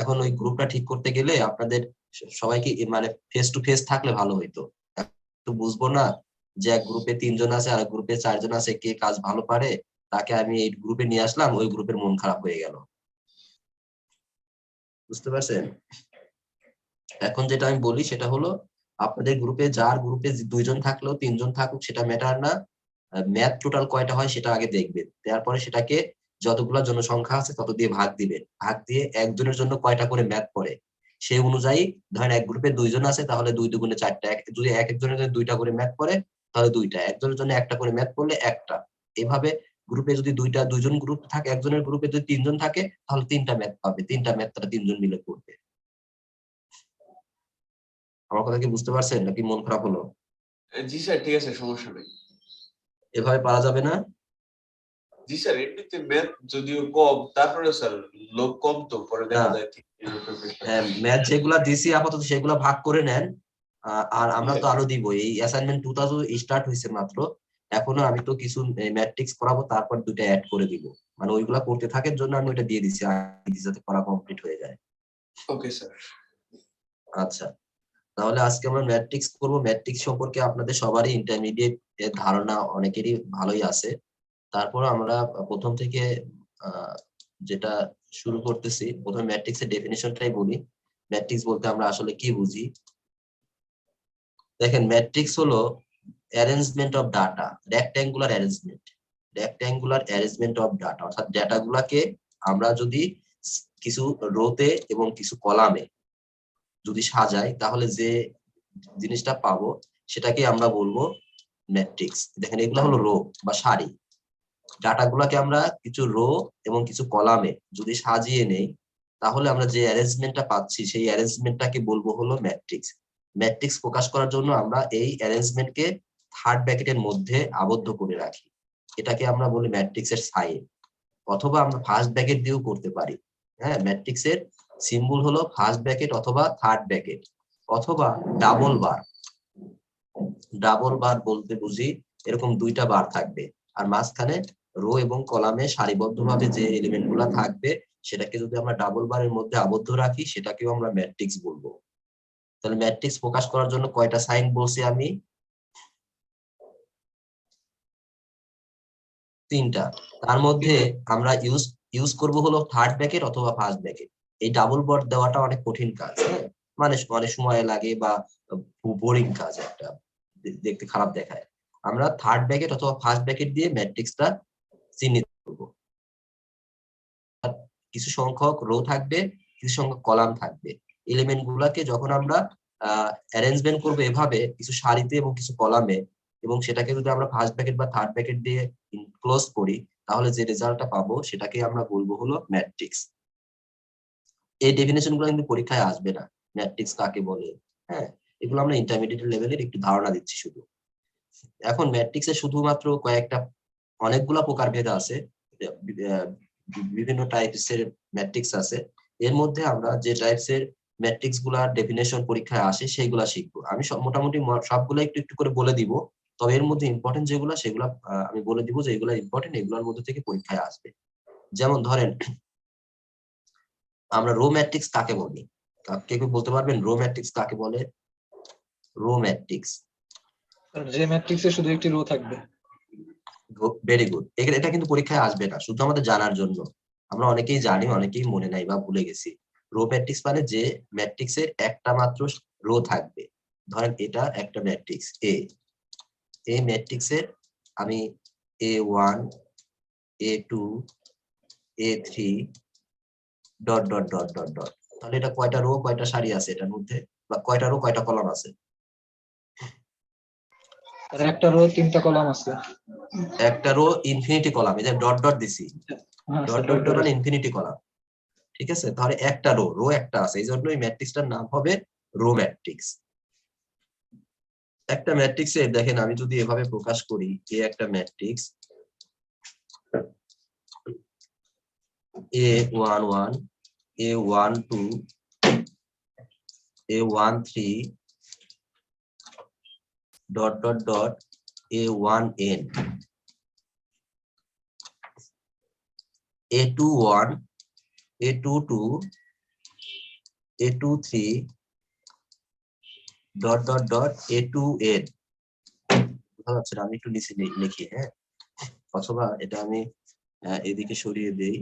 এখন ওই গ্রুপটা ঠিক করতে গেলে আপনাদের সবাইকে মানে ফেস টু ফেস থাকলে ভালো হইতো। একটু বুঝবো না যে এক গ্রুপে 3 জন আছে আর এক গ্রুপে 4 জন আছে, কে কাজ ভালো পারে, তাকে আমি এই গ্রুপে নিয়ে আসলাম, ওই গ্রুপের মন খারাপ হয়ে গেল। বুঝতে পারছেন? এখন যেটা আমি বলি সেটা হলো, আপনাদের গ্রুপে যার গ্রুপে 2 জন থাকলেও 3 জন থাকুক সেটা ম্যাটার না, ম্যাথ টোটাল কয়টা হয় সেটা আগে দেখবেন। তারপরে সেটাকে যতগুলো জনসংখ্যা আছে তত দিয়ে ভাগ দিবেন, ভাগ দিয়ে একজনের জন্য কয়টা করে ম্যাথ পড়ে সেই অনুযায়ী, ধরেন এক গ্রুপে 2 জন আছে তাহলে 2 দুগুণে 4টা, যদি এক একজনের জন্য 2টা করে ম্যাথ পড়ে তাহলে 2টা, একজনের জন্য একটা করে ম্যাথ পড়লে একটা। এভাবে গ্রুপে যদি 2জন গ্রুপ থাকে, একজনের গ্রুপে যদি 3 জন থাকে তাহলে 3টা ম্যাথ পাবে, 3টা ম্যাথ তারা 3 জন মিলে পড়বে। আমার কথা কি বুঝতে পারছেন নাকি মন খারাপ হলো? জি স্যার, ঠিক আছে, সমস্যা নেই। এভাবে পারা যাবে না? জি স্যার, এমনিতে ম্যাথ যদিও কম, তারপরে স্যার লোক কম তো, পরে দেখা যায় ঠিক ম্যাথ যেগুলা দিছি আপাতত সেগুলা ভাগ করে নেন। আর আমরা হ্যাঁ। তো আরো দিব, এই অ্যাসাইনমেন্ট 2 তো স্টার্ট হয়েছে মাত্র, এখনো আমি তো কিছু ম্যাট্রিক্স করাবো, তারপর 2টা অ্যাড করে দিব, মানে ওইগুলা করতে থাকার জন্য আমি ওইটা দিয়ে দিছি যাতে করা কমপ্লিট হয়ে যায়। Okay sir. আচ্ছা, তাহলে আজকে আমরা ম্যাট্রিক্স করব। ম্যাট্রিক্স সম্পর্কে আপনাদের সবারই ইন্টারমিডিয়েট এর ধারণা অনেকেরই ভালোই আছে। তারপর আমরা প্রথম থেকে যেটা শুরু করতেছি, প্রথমে ম্যাট্রিক্স এর ডেফিনিশনটাই বলি। ম্যাট্রিক্স বলতে আমরা আসলে কি বুঝি। দেখেন, ম্যাট্রিক্স হলো arrangement of data, rectangular arrangement of data, অর্থাৎ ডাটা গুলাকে আমরা যদি কিছু রোতে এবং কিছু কলামে যদি সাজাই তাহলে যে জিনিসটা পাবো সেটাকে আমরা বলবো ম্যাট্রিক্স। দেখেন, এগুলো হলো রো বা সারি। ডাটা গুলাকে আমরা কিছু রো এবং কিছু কলামে যদি সাজিয়ে নেই তাহলে আমরা যে অ্যারেঞ্জমেন্টটা পাচ্ছি সেই অ্যারেঞ্জমেন্টটাকে বলবো হলো ম্যাট্রিক্স। ম্যাট্রিক্স প্রকাশ করার জন্য আমরা এই অ্যারেঞ্জমেন্টকে থার্ড ব্র্যাকেটের মধ্যে আবদ্ধ করে রাখি, এটাকে আমরা বলি ম্যাট্রিক্সের সাইন, অথবা আমরা ফার্স্ট ব্র্যাকেট দিয়েও করতে পারি। হ্যাঁ, ম্যাট্রিক্সের সিম্বল হলো ফার্স্ট ব্র্যাকেট অথবা থার্ড ব্র্যাকেট অথবা ডাবল বার। ডাবল বার বলতে বুঝি এরকম 2টা বার থাকবে আর মাঝখানে রো এবং কলামে সারিবদ্ধভাবে যে এলিমেন্ট গুলা থাকবে সেটাকে যদি আমরা ডাবল বারের মধ্যে আবদ্ধ রাখি সেটাকেও আমরা ম্যাট্রিক্স বলবো। তাহলে ম্যাট্রিক্স প্রকাশ করার জন্য কয়টা সাইন বলছি আমি? 3টা। তার মধ্যে আমরা ইউজ করব হলো থার্ড ব্র্যাকেট অথবা ফার্স্ট ব্র্যাকেট। এই ডাবল বার দেওয়াটা অনেক কঠিন কাজ, হ্যাঁ, মানে অনেক সময় লাগে বা বোরিং কাজ, একটা দেখতে খারাপ দেখায়। আমরা থার্ড ব্র্যাকেট অথবা ফার্স্ট ব্র্যাকেট দিয়ে ম্যাট্রিক্সটা চিহ্নিত করব। কিছু সংখ্যক রো থাকবে, কিছু সংখ্যক কলাম থাকবে। এলিমেন্ট গুলাকে যখন আমরা অ্যারেঞ্জমেন্ট করবো এভাবে কিছু সারিতে এবং কিছু কলামে, এবং সেটাকে যদি আমরা ফার্স্ট ব্র্যাকেট বা থার্ড ব্র্যাকেট দিয়ে ক্লোজ করি তাহলে যে রেজাল্টটা পাবো সেটাকে আমরা বলবো হলো ম্যাট্রিক্স। এই ডেফিনেশন গুলো কিন্তু পরীক্ষায় আসবে না, ম্যাট্রিক্স কাকে বলে। হ্যাঁ, এগুলো আমরা ইন্টারমিডিয়েট লেভেলের একটু ধারণা দিচ্ছি শুধু। এখন ম্যাট্রিক্সের শুধুমাত্র কয়েকটা, অনেকগুলা প্রকারভেদ আছে, বিভিন্ন টাইপসের ম্যাট্রিক্স আছে। এর মধ্যে আমরা যে টাইপসের ম্যাট্রিক্স গুলার ডেফিনেশন পরীক্ষায় আসে সেইগুলা শিখবো। আমি মোটামুটি সবগুলো একটু একটু করে বলে দিব, তবে এর মধ্যে ইম্পর্টেন্ট যেগুলা সেগুলা আমি বলে দিব যে এগুলা ইম্পর্টেন্ট, এগুলোর মধ্যে থেকে পরীক্ষায় আসবে। যেমন ধরেন, আমরা রো ম্যাট্রিক্স কাকে বলি? কেউ বলতে পারবেন রো ম্যাট্রিক্স কাকে বলে? রো ম্যাট্রিক্স, যে ম্যাট্রিক্সে শুধু একটি রো থাকবে। Very good. এটা কিন্তু পরীক্ষায় আসবে না, শুধু আমাদের জানার জন্য। আমরা অনেকেই জানি, অনেকেই মনে নাই বা ভুলে গেছি। রো ম্যাট্রিক্স মানে যে ম্যাট্রিক্সের একটা মাত্র রো থাকবে। ধরেন এটা একটা ম্যাট্রিক্স এ, এই ম্যাট্রিক্সের আমি A1 A2 A3 dot dot dot dot dot, তাহলে এটা কয়টা রো কয়টা সারি আছে এটার মধ্যে, বা কয়টা রো কয়টা কলাম আছে? আর একটা রো 3টা কলাম আছে। একটা রো ইনফিনিটি কলাম, এই যে ডট ডট দিছি, হ্যাঁ dot sir, dot dot dot dot মানে আছে। Infinity column. ঠিক আছে, তাহলে একটা রো একটা আছে, এই জন্য এই ম্যাট্রিক্সটার নাম হবে রো ম্যাট্রিক্স। একটা ম্যাট্রিক্সে দেখেন, আমি যদি এভাবে প্রকাশ করি, এ একটা matrix A11 A12 A13 dot dot dot A1n A21 A22 A23 dot dot dot A2n, বোঝা যাচ্ছে না? আমি একটু নিচে লিখি, হ্যাঁ, অথবা এটা আমি এদিকে সরিয়ে দেই।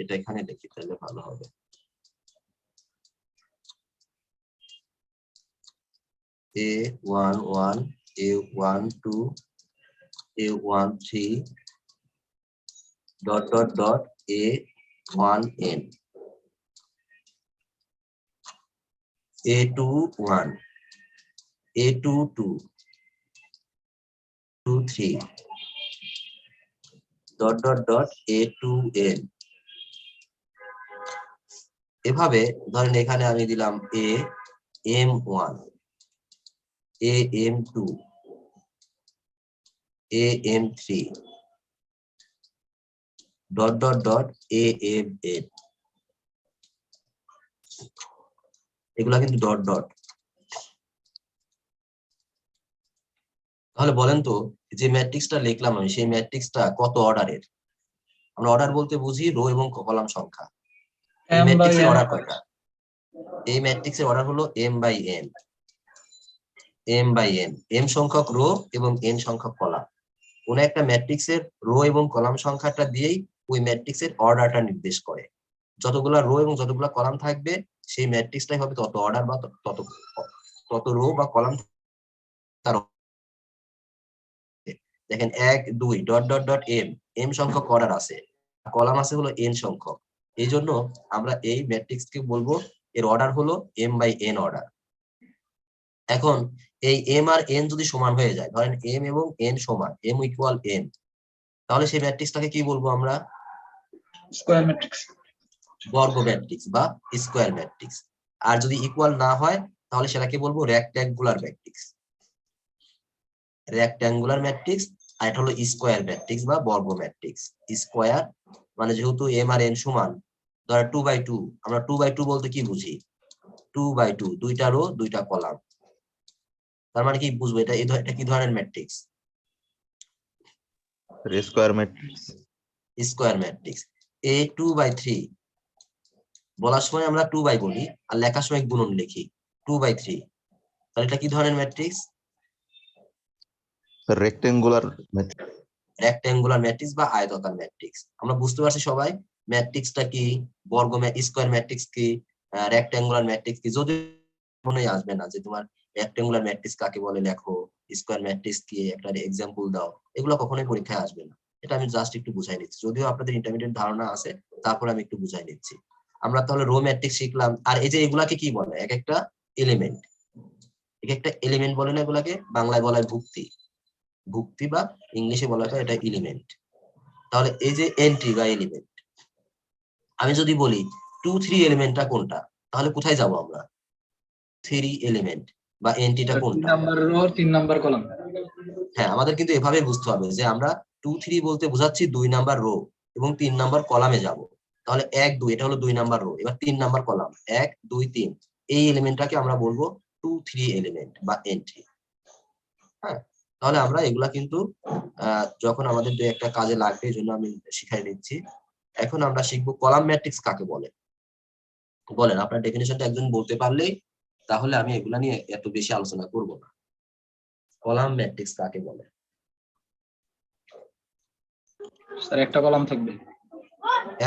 এটা এখানে লিখি, তাহলে ভালো হবে। A11 A12 A13 dot dot dot A1n A21 A22 23 dot dot dot A2n। এভাবে ধরেন এখানে আমি দিলাম AM1 AM2 AM3 dot dot dot AMN, এগুলা কিন্তু ডট ডট। তাহলে বলেন তো, যে ম্যাট্রিক্সটা লিখলাম আমি, সেই ম্যাট্রিক্সটা কত অর্ডারের? আমরা অর্ডার বলতে বুঝি রো এবং কলাম সংখ্যা। এই M by ম্যাট্রিক্সের n অর্ডার কয়টা? এই ম্যাট্রিক্সের অর্ডার হলো m by n, m by n, m সংখ্যক রো এবং n সংখ্যক কলাম। কোন একটা ম্যাট্রিক্সের রো এবং কলাম সংখ্যাটা দিয়েই ওই ম্যাট্রিক্সের অর্ডারটা নির্দেশ করে। যতগুলা রো এবং যতগুলা কলাম থাকবে সেই ম্যাট্রিক্সটাই হবে তত অর্ডার বা তত তত রো বা কলাম। তার দেখেন 1 2 ডট ডট ডট m সংখ্যক অর্ডার আছে, কলাম আছে হলো n সংখ্যক। এই জন্য আমরা এই ম্যাট্রিক্সকে বলবো এর অর্ডার হলো m বাই n অর্ডার। এখন এই m আর n যদি সমান হয়ে যায়, ধরেন m এবং n সমান, m ইকুয়াল n, তাহলে সেই ম্যাট্রিক্সটাকে কি বলবো আমরা? Square matrix. বর্গ ম্যাট্রিক্স বা স্কয়ার ম্যাট্রিক্স। আর যদি ইকুয়াল না হয় তাহলে সেটাকে বলবো রেক্ট্যাঙ্গুলার ম্যাট্রিক্স। রেক্ট্যাঙ্গুলার ম্যাট্রিক্স, আর এটা হলো স্কয়ার ম্যাট্রিক্স বা বর্গ ম্যাট্রিক্স। স্কয়ার মানে যেহেতু m আর n সমান, ধর 2/2, আমরা 2/2 বলতে কি বুঝি? 2/2, দুইটা রো দুইটা কলাম। তার মানে কি বুঝবো এটা? এটা কি ধরনের matrix? Square matrix. Square matrix. A2/3 বলার সময় আমরা 2 বাই বলি, আর লেখার সময় গুণন লিখি 2/3, তাহলে এটা কি ধরনের ম্যাট্রিক্স? রেক্টেঙ্গুলার রেক্ট্যাঙ্গুলার ম্যাট্রিক্স বা আয়তাকার ম্যাট্রিক্স। আমরা বুঝতে পারছি সবাই ম্যাট্রিক্সটা কি, বর্গ স্কয়ার ম্যাট্রিক্স কি, রেক্ট্যাঙ্গুলার ম্যাট্রিক্স কি। যদি মনে আসবে না যে তোমার রেক্ট্যাঙ্গুলার ম্যাট্রিক্স কাকে বলে লেখো, স্কয়ার ম্যাট্রিক্স কি একটা এক্সাম্পল দাও, এগুলো কখনোই পরীক্ষায় আসবে না। এটা আমি জাস্ট একটু বুঝাই নিচ্ছি, যদিও আপনাদের ইন্টারমিডিয়েট ধারণা আছে, তারপর আমি একটু বুঝাই নিচ্ছি। আমরা তাহলে রো ম্যাট্রিক্স শিখলাম। আর এই যে এগুলাকে কি বলে? এক একটা এলিমেন্ট, এক একটা এলিমেন্ট বলে না এগুলাকে, বাংলায় বলা হয় ভুক্তি, ভুক্তি বা ইংলিশে বলা হয় এটা এলিমেন্ট। তাহলে এই যে এন্ট্রি বা এলিমেন্ট, আমি যদি বলি 2 3 এলিমেন্টটা কোনটা, তাহলে কোথায় যাব আমরা? 3 এলিমেন্ট বা এন্ট্রিটা 3 কোনটা? Number rho 3 number column. হ্যাঁ, আমাদের কিন্তু এভাবে বুঝতে হবে যে আমরা 2 3 বলতে বোঝাচ্ছি 2 নাম্বার রো এবং 3 নাম্বার কলামে যাব। তাহলে 1 2 এটা হলো 2 নাম্বার রো, এবার 3 নাম্বার কলাম 1 2 3, এই এলিমেন্টটাকে আমরা বলবো 2 3 এলিমেন্ট বা এন্ট্রি। হ্যাঁ, তাহলে আমরা এগুলা কিন্তু যখন আমাদের দুই একটা কাজে লাগবে এই জন্য আমি শিখাই দিচ্ছি। এখন আমরা শিখবো কলাম ম্যাট্রিক্স কাকে বলে। বলেন, আপনার ডেফিনিশনটা একজন বলতে পারলেই তাহলে আমি এগুলা নিয়ে এত বেশি আলোচনা করব না। কলাম ম্যাট্রিক্স কাকে বলে? স্যার একটা কলাম থাকবে।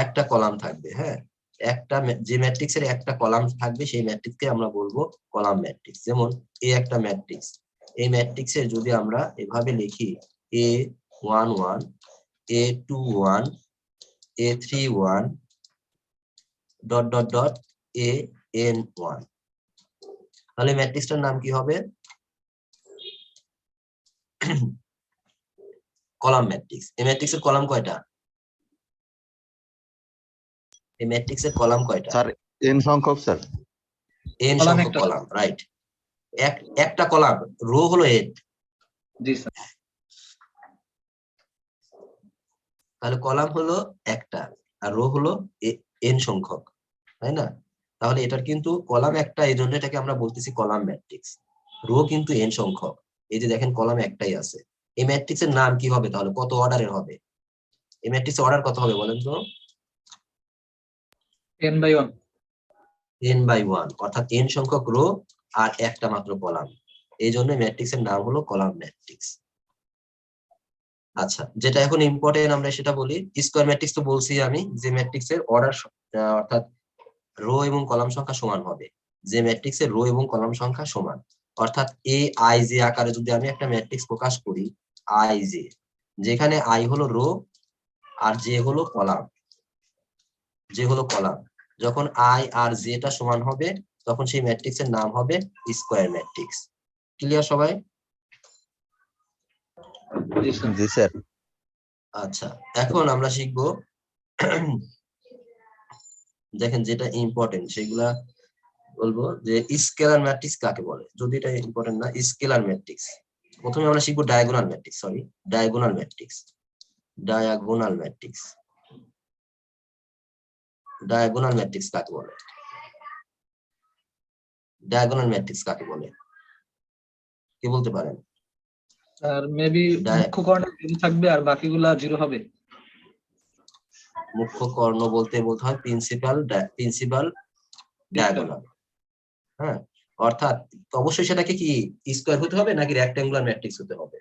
একটা কলাম থাকবে, হ্যাঁ, একটা যে ম্যাট্রিক্সের একটা কলাম থাকবে সেই ম্যাট্রিক্সকে আমরা বলবো কলাম ম্যাট্রিক্স। যেমন এই একটা ম্যাট্রিক্স, এই ম্যাট্রিক্সের যদি আমরা এভাবে লিখি A11 A21 A31 dot dot dot AN1, তাহলে ম্যাট্রিক্সটার নাম কি হবে? Column matrix. এই ম্যাট্রিক্সের কলাম কয়টা? এই ম্যাট্রিক্সের কলাম কয়টা? স্যার n সংখ্যক স্যার। n কলাম সংখ্যক একটা। Column, right. একটা কলাম, রো হলো 8, জি স্যার। তাহলে কলাম হলো একটা আর রো হলো n সংখ্যক, তাই না? তাহলে এটার কিন্তু কলাম একটা, এই জন্য এটাকে আমরা বলতেছি কলাম ম্যাট্রিক্স। রো কিন্তু n সংখ্যক, এই যে দেখেন কলাম একটাই আছে। এই ম্যাট্রিক্সের নাম কি হবে তাহলে? কত অর্ডারের হবে? এই ম্যাট্রিক্সের অর্ডার কত হবে বলেন তো? n/1 n/1, অর্থাৎ n সংখ্যক রো আর একটা মাত্র কলাম। এই জন্য ম্যাট্রিক্সের নাম হলো কলাম ম্যাট্রিক্স। আচ্ছা, যেটা এখন ইম্পর্টেন্ট আমরা সেটা বলি। স্কয়ার ম্যাট্রিক্স তো বলছি আমি, যে ম্যাট্রিক্সের অর্ডার অর্থাৎ রো এবং কলাম সংখ্যা সমান হবে, যে ম্যাট্রিক্সের রো এবং কলাম সংখ্যা সমান, অর্থাৎ এ আই জে আকারে যদি আমি একটা ম্যাট্রিক্স প্রকাশ করি, আই জে, যেখানে আই হলো রো আর জে হলো কলাম, যখন আই আর জেটা সমান হবে তখন সেই ম্যাট্রিক্সের নাম হবে স্কয়ার ম্যাট্রিক্স। ক্লিয়ার সবাই? জি স্যার। জি স্যার। আচ্ছা, এখন আমরা শিখবো দেখেন যেটা ইম্পর্টেন্ট সেগুলা বলবো, যে স্কেলার ম্যাট্রিক্স কাকে বলে। যদি এটা ইম্পর্টেন্ট না, স্কেলার ম্যাট্রিক্স প্রথমে আমরা শিখবো। ডায়াগোনাল ম্যাট্রিক্স, ডায়াগোনাল ম্যাট্রিক্স কাকে বলে? ডায়াগোনাল ম্যাট্রিক্স কাকে বলে কে বলতে পারেন? আর মেবি মুখ্য কর্ণে 0 থাকবে আর বাকিগুলা 0 হবে। মুখ্য কর্ণ বলতে হয় প্রিন্সিপাল ডায়াগোনাল। হ্যাঁ, অর্থাৎ অবশ্যই সেটাকে কি স্কয়ার হতে হবে নাকি রেক্ট্যাঙ্গুলার ম্যাট্রিক্স হতে হবে?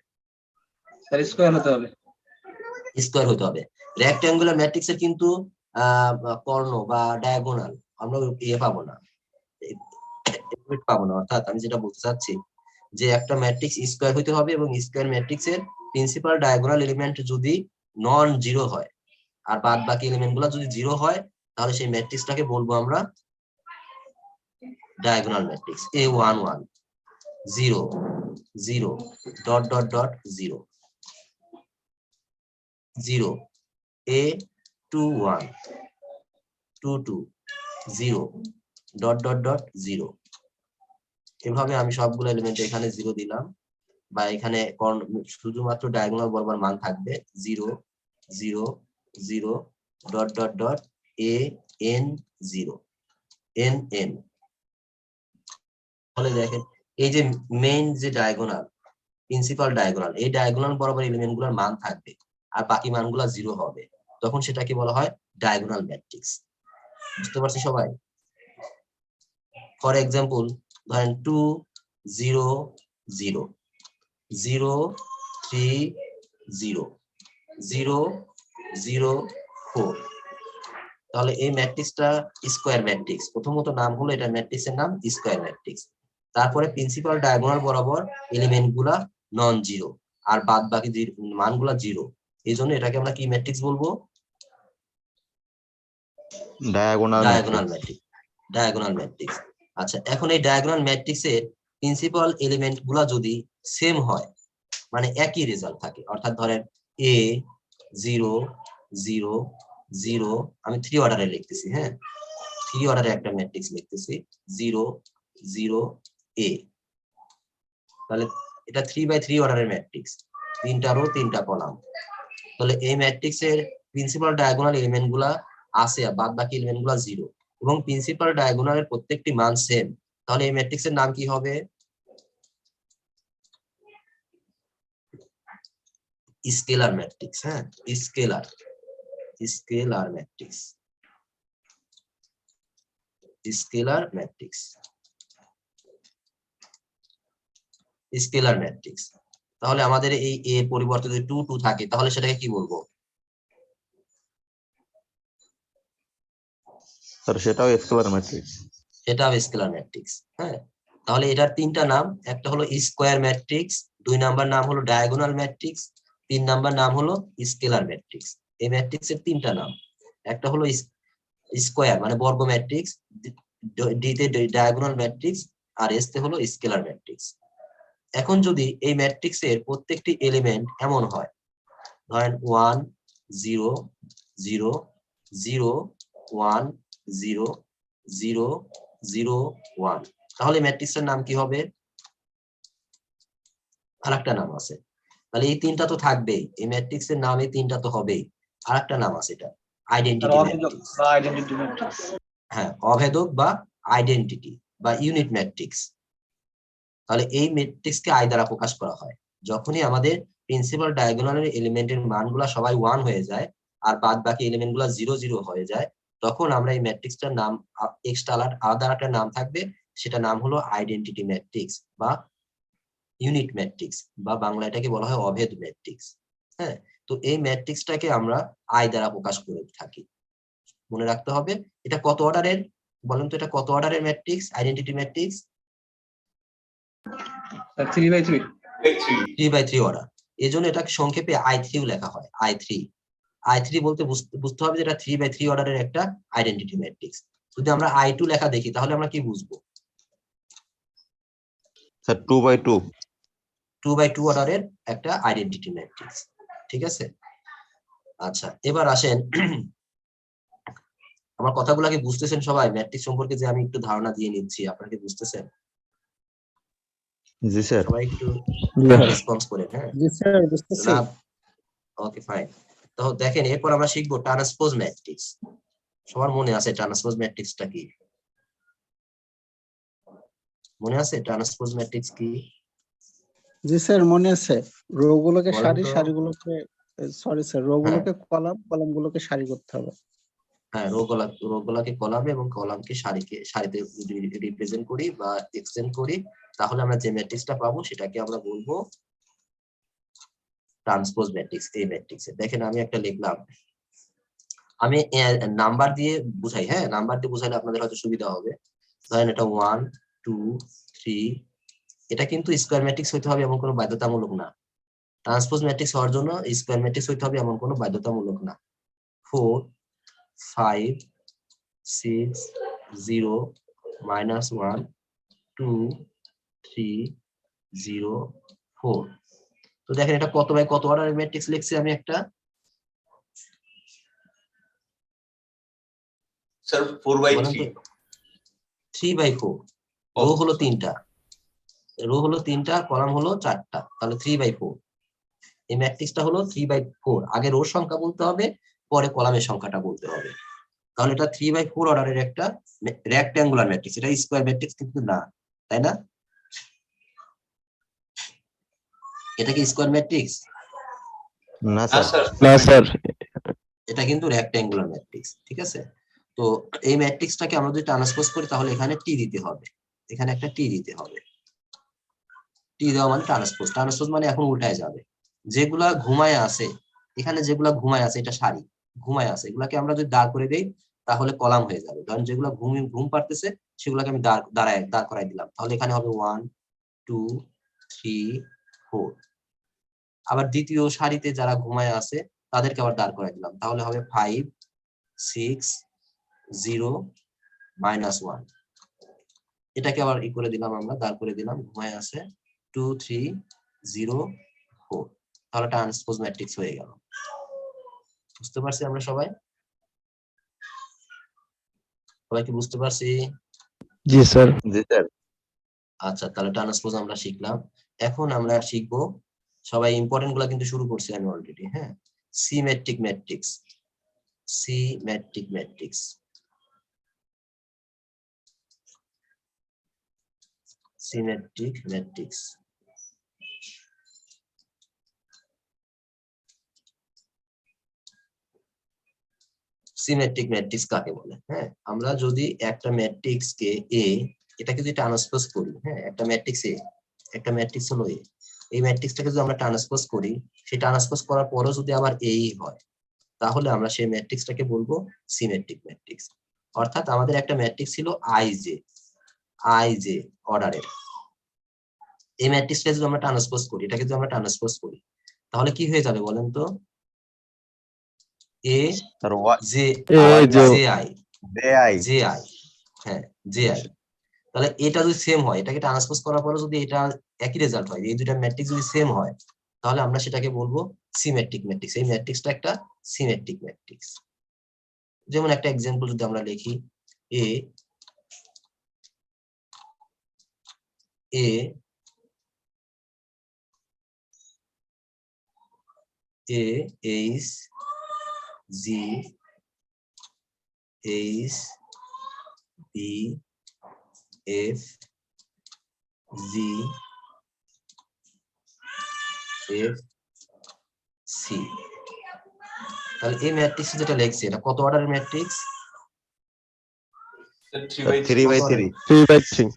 স্যার স্কয়ার হতে হবে। স্কয়ার হতে হবে। রেক্ট্যাঙ্গুলার ম্যাট্রিক্সের কিন্তু কর্ণ বা ডায়াগোনাল আমরা পাবো না, অর্থাৎ আমি যেটা বলতে চাচ্ছি যে একটা ম্যাট্রিক্স স্কয়ার হতে হবে এবং স্কয়ার ম্যাট্রিক্সের প্রিন্সিপাল ডায়াগোনাল এলিমেন্ট যদি নন জিরো হয় আর বাদ বাকি এলিমেন্ট গুলো যদি জিরো হয়, তাহলে সেই ম্যাট্রিক্সটাকে বলবো আমরা diagonal matrix. A11 0 0 dot dot dot 0 0 A21 22 0 dot dot dot 0। এভাবে আমি সবগুলো এলিমেন্ট এখানে 0 দিলাম, বা এখানে শুধুমাত্র ডায়াগোনাল বরাবর মান থাকবে 0 0 0 dot dot dot AN0 NN। তাহলে দেখেন এই যে মেইন যে ডায়াগোনাল, প্রিন্সিপাল ডায়াগোনাল, এই ডায়াগোনাল বরাবর এলিমেন্ট গুলোর মান থাকবে আর বাকি মানগুলো 0 হবে, তখন সেটাকে বলা হয় ডায়াগোনাল ম্যাট্রিক্স। বুঝতে পারছি সবাই? ফর এক্সাম্পল ধরেন 2 0 0 0 3 0 0 0 4, তাহলে এই ম্যাট্রিক্সটা স্কয়ার ম্যাট্রিক্স। প্রথমত নাম হলো, এটা ম্যাট্রিক্সের নাম স্কয়ার ম্যাট্রিক্স। তারপরে প্রিন্সিপাল ডায়াগোনাল বরাবর এলিমেন্ট গুলা নন জিরো আর বাদ বাকি মানগুলা 0, এই জন্য এটাকে আমরা কি ম্যাট্রিক্স বলবো? Diagonal matrix. আচ্ছা, এখন এই ডায়াগোনাল ম্যাট্রিক্সের প্রিন্সিপাল এলিমেন্ট গুলা যদি সেম হয়, মানে একই রেজাল্ট থাকে, অর্থাৎ ধরেন A 0 0 0, আমি 3 অর্ডারে লিখতেছি, হ্যাঁ 3 অর্ডারে একটা ম্যাট্রিক্স লিখতেছি 0 0 A, তাহলে এটা 3/3 অর্ডারের ম্যাট্রিক্স, 3টা রো 3টা কলাম। তাহলে এই ম্যাট্রিক্সের প্রিন্সিপাল ডায়াগোনাল এলিমেন্ট গুলা আছে আর বাদ বাকি এলিমেন্ট গুলা 0 এবং প্রিন্সিপাল ডায়াগোনালের প্রত্যেকটি মান সেম, তাহলে এই ম্যাট্রিক্সের নাম কি হবে? Scalar matrix. হ্যাঁ, স্কেলার ম্যাট্রিক্স, স্কেলার ম্যাট্রিক্স। তাহলে আমাদের এই এ পরিবর্তে যদি 2 2 থাকে তাহলে সেটাকে কি বলবো? স্যার সেটাও স্কেলার ম্যাট্রিক্স। সেটাও স্কেলার ম্যাট্রিক্স। হ্যাঁ, তাহলে এটার 3টা নাম, একটা হলো স্কয়ার ম্যাট্রিক্স, 2 নাম্বার নাম হলো ডায়াগোনাল ম্যাট্রিক্স, 3 নাম্বার নাম হলো স্কেলার ম্যাট্রিক্স। এই ম্যাট্রিক্সের 3টা নাম, একটা হলো স্কয়ার মানে বর্গ ম্যাট্রিক্স, ডি তে ডায়াগোনাল ম্যাট্রিক্স আর এস তে হলো স্কেলার ম্যাট্রিক্স। এখন যদি এই ম্যাট্রিক্সের প্রত্যেকটি এলিমেন্ট এমন হয়, ধরেন 1 0 0 0 1 0 0 0 1, তাহলে ম্যাট্রিক্সের নাম কি হবে? আরেকটা নাম আছে। তাহলে এই 3টা তো থাকবেই, এই ম্যাট্রিক্সের নাম এই 3টা তো হবেই। আরেকটা নাম আছে, এটা আইডেন্টিটি ম্যাট্রিক্স। হ্যাঁ, অভেদক বা আইডেন্টিটি বা ইউনিট ম্যাট্রিক্স। তাহলে এই ম্যাট্রিক্সকে আই দ্বারা প্রকাশ করা হয় যখনই আমাদের প্রিন্সিপাল ডায়াগোনালের এলিমেন্টের মানগুলা সবাই 1 হয়ে যায়, আর বাদ বাকি এলিমেন্ট গুলা 0 0 হয়ে যায়, তখন আমরা এই ম্যাট্রিক্সটার নাম এক্সট্রা আলাদা একটা নাম থাকবে, সেটা নাম হলো আইডেন্টিটি ম্যাট্রিক্স বা ইউনিট ম্যাট্রিক্স, বা বাংলা এটাকে বলা হয় অভেদ ম্যাট্রিক্স। হ্যাঁ, তো এই ম্যাট্রিক্সটাকে আমরা আই দ্বারা প্রকাশ করে থাকি। মনে রাখতে হবে এটা কত অর্ডারের, বলেন তো এটা কত অর্ডারের ম্যাট্রিক্স, আইডেন্টিটি ম্যাট্রিক্স? 3/3। 3/3 অর্ডার। এই জন্য এটাকে সংক্ষেপে I3 লেখা হয়, I3। I3 বলতে বুঝতে হবে যে এটা 3/3 অর্ডারের একটা আইডেন্টিটি ম্যাট্রিক্স। যদি আমরা I2 লেখা দেখি তাহলে আমরা কি বুঝবো? স্যার 2/2। 2/2 অর্ডারের একটা আইডেন্টিটি ম্যাট্রিক্স। ঠিক আছে, আচ্ছা এবার আসেন, আমার কথাগুলো কি বুঝতেছেন সবাই? ম্যাট্রিক্স সম্পর্কে যে আমি একটু ধারণা দিয়ে নিচ্ছি, আপনারা কি বুঝতেছেন? জি স্যার। সবাই একটু রেসপন্স করেন। হ্যাঁ জি স্যার, বুঝতেছি। না, ওকে ফাইন। তো দেখেন এরপর আমরা শিখবো ট্রান্সপোজ ম্যাট্রিক্স। সবার মনে আছে ট্রান্সপোজ ম্যাট্রিক্সটা কি? মনে আছে ট্রান্সপোজ ম্যাট্রিক্স কি? জি স্যার, মনে আছে। রো গুলোকে বলেন সারি, তো। সারিগুলোকে সরি স্যার, রো হ্যাঁ গুলোকে কলাম, কলাম গুলোকে সারি করতে হবে। হ্যাঁ, রোগুলাকে কলামে এবং কলামকে সারিতে রিপ্রেজেন্ট করি বা এক্সটেন্ড করি, তাহলে আমরা যে ম্যাট্রিক্সটা পাবো সেটাকে আমরা বলবো ট্রান্সপোজ ম্যাট্রিক্স। এই ম্যাট্রিক্সে দেখেন আমি একটা লিখলাম, আমি নাম্বার দিয়ে বুঝাই। হ্যাঁ, নাম্বার দিয়ে বুঝাইলে আপনাদের হয়তো সুবিধা হবে। ধরেন এটা 1 2 3, এটা কিন্তু স্কয়ার ম্যাট্রিক্স হইতে হবে এমন কোনো বাধ্যতামূলক না। ট্রান্সপোজ ম্যাট্রিক্স হওয়ার জন্য স্কয়ার ম্যাট্রিক্স হইতে হবে এমন কোনো বাধ্যতামূলক না। 4 5 6 0 -1 2 3 0 4। তো দেখেন এটা কত বাই কত অর্ডারের ম্যাট্রিক্স লিখছি আমি একটা? স্যার বলেন 4/3। তো। 3/4। রো হলো 3টা, রো হলো 3টা, কলাম হলো 4টা, তাহলে 3/4। এই ম্যাট্রিক্সটা হলো 3/4। আগে রোর সংখ্যা বলতে হবে, পরে কলামের সংখ্যাটা বলতে হবে। তাহলে এটা 3/4 অর্ডারের একটা রেক্ট্যাঙ্গুলার ম্যাট্রিক্স, এটা স্কয়ার ম্যাট্রিক্স কিন্তু না, তাই না? এটা কি স্কয়ার ম্যাট্রিক্স? না না স্যার। স্যার। না স্যার। এটা কিন্তু রেক্ট্যাঙ্গুলার ম্যাট্রিক্স। ঠিক আছে, তো এই ম্যাট্রিক্সটাকে আমরা যদি ট্রান্সপোজ করি তাহলে এখানে টি দিতে হবে, এখানে একটা টি দিতে হবে। টি দেওয়া মানে ট্রান্সপোজ, ট্রান্সপোজ মানে এখন উল্টায় যাবে। যেগুলা ঘুমায় আছে, এখানে যেগুলা ঘুমায় আছে এটা সারি, ঘুমায় আছে, এগুলাকে আমরা যদি দাঁড় করে দেই তাহলে কলাম হয়ে যাবে। ধরেন যেগুলা ঘুম পারতেছে সেগুলাকে আমি দাঁড় করাই দিলাম, তাহলে এখানে হবে 1 2 3 4। আবার দ্বিতীয় সারিতে যারা ঘুমায় আছে তাদেরকে আবার দাঁড় করাই দিলাম, তাহলে হবে 5 6 0 -1। এটাকে আবার ই করে দিলাম, আমরা দাঁড় করে দিলাম, ঘুমায় আছে 2 3 0 4। তাহলে ট্রান্সপোজ ম্যাট্রিক্স হয়ে গেল। বুঝতে পারছি আমরা সবাই? সবাই কি বুঝতে পারছি? জি স্যার। জি স্যার। আচ্ছা, তাহলে ট্রান্সপোজ আমরা শিখলাম। এখন আমরা শিখবো, সবাই ইম্পর্টেন্ট গুলা কিন্তু শুরু করছি আমি অলরেডি। হ্যাঁ, symmetric matrix. Symmetric matrix, symmetric matrix. Symmetric matrix কাকে বলে? হ্যাঁ, আমরা যদি একটা ম্যাট্রিক্স কে এ, এটাকে যদি ট্রান্সপোজ করি, হ্যাঁ একটা ম্যাট্রিক্স এ, একটা ম্যাট্রিক্স হলো এ, এই ম্যাট্রিক্সটাকে যদি আমরা ট্রান্সপোজ করি, সেই ট্রান্সপোজ করার পরেও যদি আবার এই হয়, তাহলে আমরা সেই ম্যাট্রিক্সটাকে বলবো সিমেট্রিক ম্যাট্রিক্স। অর্থাৎ আমাদের একটা ম্যাট্রিক্স ছিল আইজে অর্ডারের, এই ম্যাট্রিক্সটা যদি আমরা ট্রান্সপোজ করি, এটাকে যদি আমরা ট্রান্সপোজ করি, তাহলে কি হয়ে যাবে বলেন তো? এ sir J I, I. J I, হ্যাঁ জে আই। তাহলে এটা যদি সেম হয়, এটাকে ট্রান্সপোজ করার পরে যদি এটা একই রেজাল্ট হয়, এই দুইটা ম্যাট্রিক্স যদি সেম হয়, তাহলে আমরা সেটাকে বলবো সিমেট্রিক ম্যাট্রিক্স। এই ম্যাট্রিক্সটা একটা সিমেট্রিক ম্যাট্রিক্স। যেমন একটা এক্সাম্পল যদি আমরা লিখি, a h g h b f g f c, তাহলে এই ম্যাট্রিক্স যেটা লিখছি এটা কত অর্ডারের ম্যাট্রিক্স? 3 by 3 3 by 3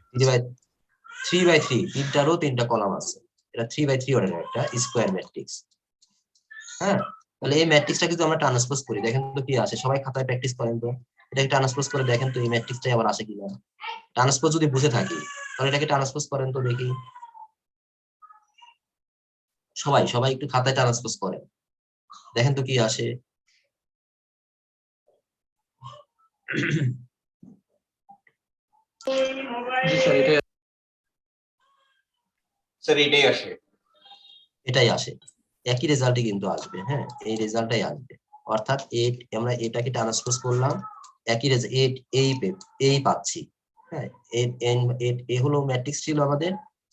3/3 তিনটা রো তিনটা কলাম আছে, এটা 3/3 অর্ডারের একটা স্কোয়ার ম্যাট্রিক্স। হ্যাঁ, তাহলে এই ম্যাট্রিক্সটা যদি আমরা ট্রান্সপোজ করি দেখেন তো কি আসে, সবাই খাতায় প্র্যাকটিস করেন তো, এটাকে ট্রান্সপোজ করে দেখেন তো এই ম্যাট্রিক্সটাই আবার আসে কিনা। ট্রান্সপোজ যদি বুঝে থাকি তাহলে এটাকে ট্রান্সপোজ করেন তো দেখি, সবাই সবাই একটু খাতায় ট্রান্সপোজ করেন, দেখেন তো কি আসে। জি স্যার এটা স্যার এটাই আসে। এটাই আসে, একই রেজাল্টই কিন্তু আসবে। হ্যাঁ, এই রেজাল্টটাই আসবে, অর্থাৎ আমরা এটাকে ট্রান্সপোজ করলাম, একই রেজাল্ট এই পাচ্ছি। হ্যাঁ, এ হলো ম্যাট্রিক্স ছিল আমাদের,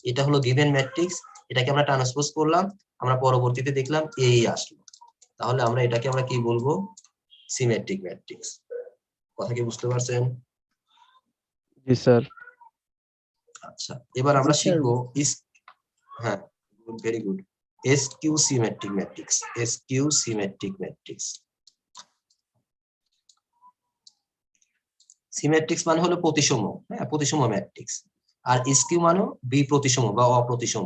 এটা হলো গিভেন ম্যাট্রিক্স, এটাকে আমরা ট্রান্সপোজ করলাম, আমরা পরবর্তীতে দেখলাম এই আসলো, তাহলে আমরা এটাকে আমরা কি বলবো? Symmetric matrix. কথা কি বুঝতে পারছেন? জি স্যার। আচ্ছা, এবার আমরা জি, স্যার। শিখবো হ্যাঁ, very good, skew symmetric matrix. Skew symmetric matrix, symmetrics মানে হলো প্রতিসম। হ্যাঁ, প্রতিসম ম্যাট্রিক্স। আর স্কিউ মানে বিপ্রতিসম বা অপ্রতিসম।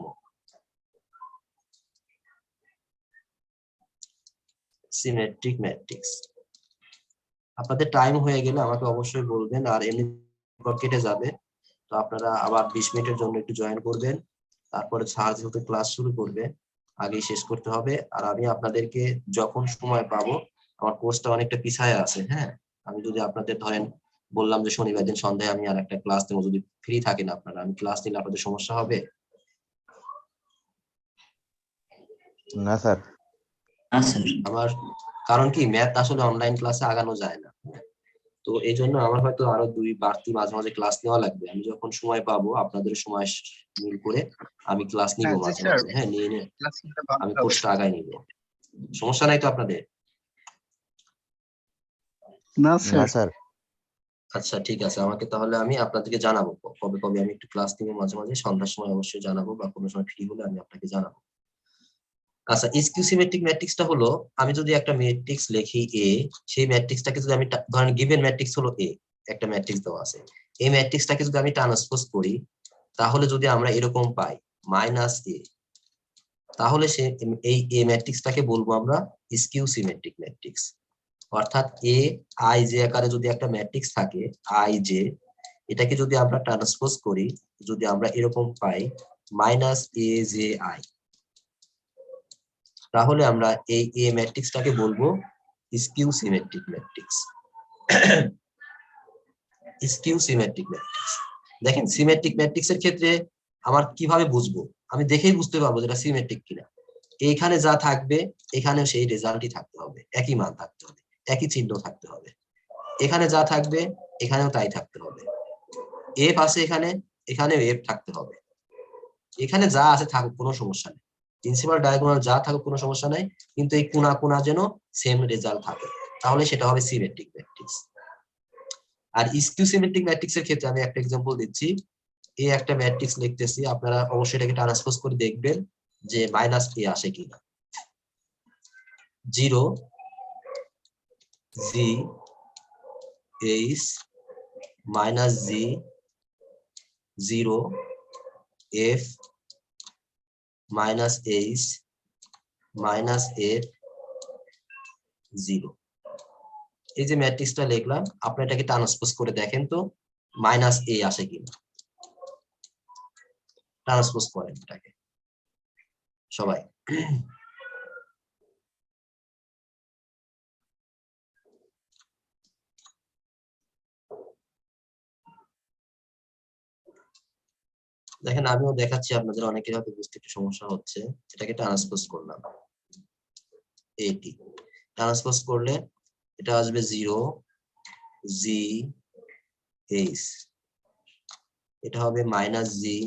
Symmetric matrix. আপনাদের টাইম হয়ে গেলে আমাকে অবশ্যই বলবেন, আর এমনি কেটে যাবে, তো আপনারা আবার 20 মিনিটের জন্য একটু জয়েন করবেন, তারপরে স্যার যেহেতু ক্লাস শুরু করবে আগেই শেষ করতে হবে। আর আমি আপনাদেরকে যখন সময় পাবো, আমার কোর্সটা অনেকটা পিছায় আছে। হ্যাঁ, আমি যদি আপনাদের ধরেন বললাম যে শনিবার দিন সন্ধ্যায় আমি আর একটা ক্লাস নেবো, যদি ফ্রি থাকেন আপনারা, আমি ক্লাস নিলে আপনাদের সমস্যা হবে? না স্যার। আমার কারণ কি, ম্যাথ আসলে অনলাইন ক্লাসে আগানো যায় না, তো এই জন্য আমার হয়তো আরো বাড়তি মাঝে মাঝে ক্লাস নেওয়া লাগবে। আমি যখন সময় পাবো আপনাদের সময় মিল করে আমি ক্লাস নিব হ্যাঁ, জি, মাঝে স্যার। মাঝে। হ্যাঁ, নিয়ে ক্লাস নিতে ভালো আমি হবে। কোর্সটা আগায় নিব, সমস্যা নাই তো আপনাদের? না না স্যার। স্যার। আচ্ছা ঠিক আছে, আমাকে তাহলে আমি আপনাদেরকে জানাবো কবে কবে আমি একটু ক্লাস নিব, মাঝে মাঝে সন্ধ্যার সময় অবশ্যই জানাবো, বা কোনো সময় ফ্রি হলে আমি আপনাকে জানাবো। আচ্ছা, স্কিউ সিমেট্রিক ম্যাট্রিক্সটা হলো, আমি যদি একটা ম্যাট্রিক্স লিখি এ, সেই ম্যাট্রিক্সটাকে যদি আমি ধরেন গিভেন ম্যাট্রিক্স হলো এ, একটা ম্যাট্রিক্স দেওয়া আছে, এই ম্যাট্রিক্সটাকে যদি আমি ট্রান্সপোজ করি, তাহলে যদি আমরা এরকম পাই মাইনাস এ, তাহলে সে এই এ ম্যাট্রিক্সটাকে বলবো আমরা স্কিউ সিমেট্রিক ম্যাট্রিক্স। অর্থাৎ এ আই জে আকারে যদি একটা ম্যাট্রিক্স থাকে আই জে, এটাকে যদি আমরা ট্রান্সপোজ করি, যদি আমরা এরকম পাই মাইনাস এ জে আই, তাহলে আমরা এই এ ম্যাট্রিক্সটাকে বলবো skew symmetric matrix. Skew symmetric matrix. দেখেন সিমেট্রিক ম্যাট্রিক্স এর ক্ষেত্রে আমার কিভাবে বুঝবো? আমি দেখেই বুঝতে পারবো যেটা সিমেট্রিক কিনা। এইখানে যা থাকবে এখানেও সেই রেজাল্টই থাকতে হবে, একই মান থাকতে হবে, একই চিহ্ন থাকতে হবে। এখানে যা থাকবে এখানেও তাই থাকতে হবে। এফ আছে এখানে, এখানেও এফ থাকতে হবে। এখানে যা আছে থাকুক, কোনো সমস্যা নেই, প্রিন্সিপাল ডায়াগোনাল যা থাকুক কোনো সমস্যা নাই, কিন্তু এই কোনা কোনা যেন সেম রেজাল্ট থাকে, তাহলে সেটা হবে সিমেট্রিক ম্যাট্রিক্স। আর স্কিউ সিমেট্রিক ম্যাট্রিক্স এর ক্ষেত্রে আমি একটা এক্সাম্পল দিচ্ছি। এই একটা ম্যাট্রিক্স লিখতেছি, আপনারা অবশ্যই এটাকে ট্রান্সপোজ করে দেখবেন যে মাইনাস এ আসে কিনা। 0 জি এইচ মাইনাস জি 0 F minus H minus F 0। এই যে ম্যাট্রিক্সটা লিখলাম, আপনি এটাকে ট্রান্সপোজ করে দেখেন তো মাইনাস এ আসে কিনা। ট্রান্সপোজ করেন এটাকে সবাই। দেখেন আমিও দেখাচ্ছি, আপনাদের অনেকের হয়তো বুঝতে একটু সমস্যা হচ্ছে। এটাকে ট্রান্সপোজ করলাম, এটি ট্রান্সপোজ করলে এটা আসবে 0 জি এইচ, এটা হবে মাইনাস জি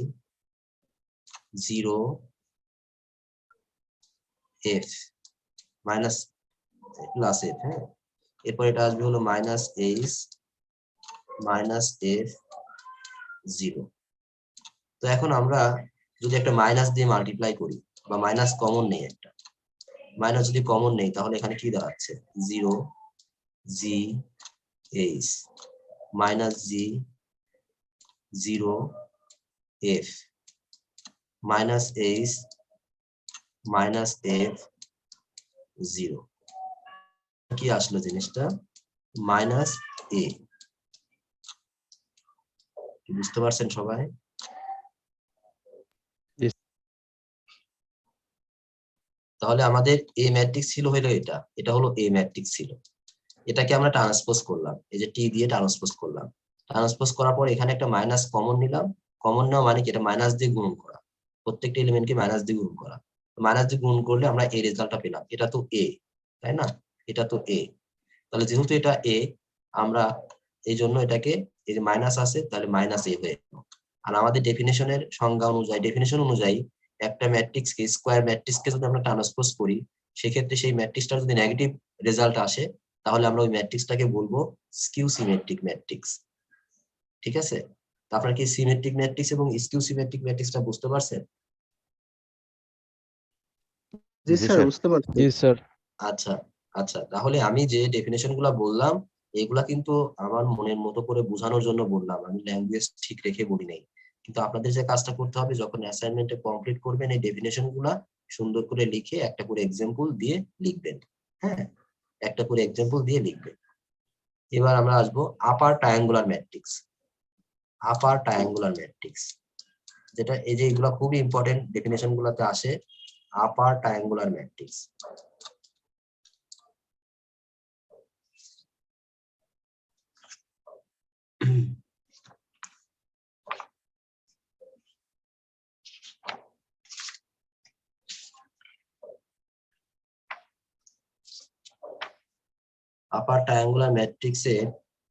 0 এফ মাইনাস প্লাস এফ। হ্যাঁ, এরপর এটা আসবে হলো মাইনাস এইচ মাইনাস এফ 0। তো এখন আমরা যদি একটা মাইনাস দিয়ে মাল্টিপ্লাই করি, বা মাইনাস কমন নেই একটা, মাইনাস যদি কমন নেই তাহলে এখানে কি দাঁড়াচ্ছে 0 জি এইচ মাইনাস জি 0 F minus H minus F 0 কি আসলো জিনিসটা মাইনাস এ। বুঝতে পারছেন সবাই? তাহলে আমাদের এ ম্যাট্রিক্স ছিল হলো এটা হলো এ ম্যাট্রিক্স ছিল, এটাকে আমরা ট্রান্সপোজ করলাম, এই যে টি দিয়ে ট্রান্সপোজ করলাম। ট্রান্সপোজ করার পর এখানে একটা মাইনাস কমন নিলাম, কমন নেওয়া মানে কি এটা মাইনাস দিয়ে গুণ করা, প্রত্যেকটা এলিমেন্টকে মাইনাস দিয়ে গুণ করা। মাইনাস দিয়ে গুণ করলে আমরা এই রেজাল্টটা পেলাম, এটা তো এ তাই না, এটা তো এ। তাহলে যেহেতু এটা এ আমরা এই জন্য এটাকে এই যে মাইনাস আছে তাহলে মাইনাস এ হয়ে গেল। আর আমাদের ডেফিনেশনের সংজ্ঞা অনুযায়ী ডেফিনেশন অনুযায়ী একটা ম্যাট্রিক্সকে স্কোয়ার ম্যাট্রিক্সকে যদি আমরা ট্রান্সপোজ করি সেক্ষেত্রে সেই ম্যাট্রিক্সটার যদি নেগেটিভ রেজাল্ট আসে তাহলে আমরা ওই ম্যাট্রিক্সটাকে বলবো স্কিউ সিমেট্রিক ম্যাট্রিক্স। ঠিক আছে, তো আপনারা কি সিমেট্রিক ম্যাট্রিক্স এবং স্কিউ সিমেট্রিক ম্যাট্রিক্সটা বুঝতে পারছেন? জি জি স্যার স্যার। বুঝতে পারছি। জি স্যার। আচ্ছা আচ্ছা, তাহলে আমি যে ডেফিনেশন গুলা বললাম এগুলা কিন্তু আমার মনের মতো করে বোঝানোর জন্য বললাম, আমি ল্যাঙ্গুয়েজ ঠিক রেখে বলি নাই। কিন্তু আপনাদের যে কাজটা করতে হবে যখন অ্যাসাইনমেন্টে কমপ্লিট করবেন এই ডেফিনেশন গুলা সুন্দর করে লিখে একটা করে এক্সাম্পল দিয়ে লিখবেন। হ্যাঁ, একটা করে এক্সাম্পল দিয়ে লিখবেন। এবার আমরা আসবো আপার ট্রায়াঙ্গুলার ম্যাট্রিক্স। আপার ট্রায়াঙ্গুলার ম্যাট্রিক্স যেটা এই যে এগুলা খুবই ইম্পর্টেন্ট ডেফিনেশন গুলাতে আসে। আপার ট্রায়াঙ্গুলার ম্যাট্রিক্স আপার ট্রায়াঙ্গুলার ম্যাট্রিক্সের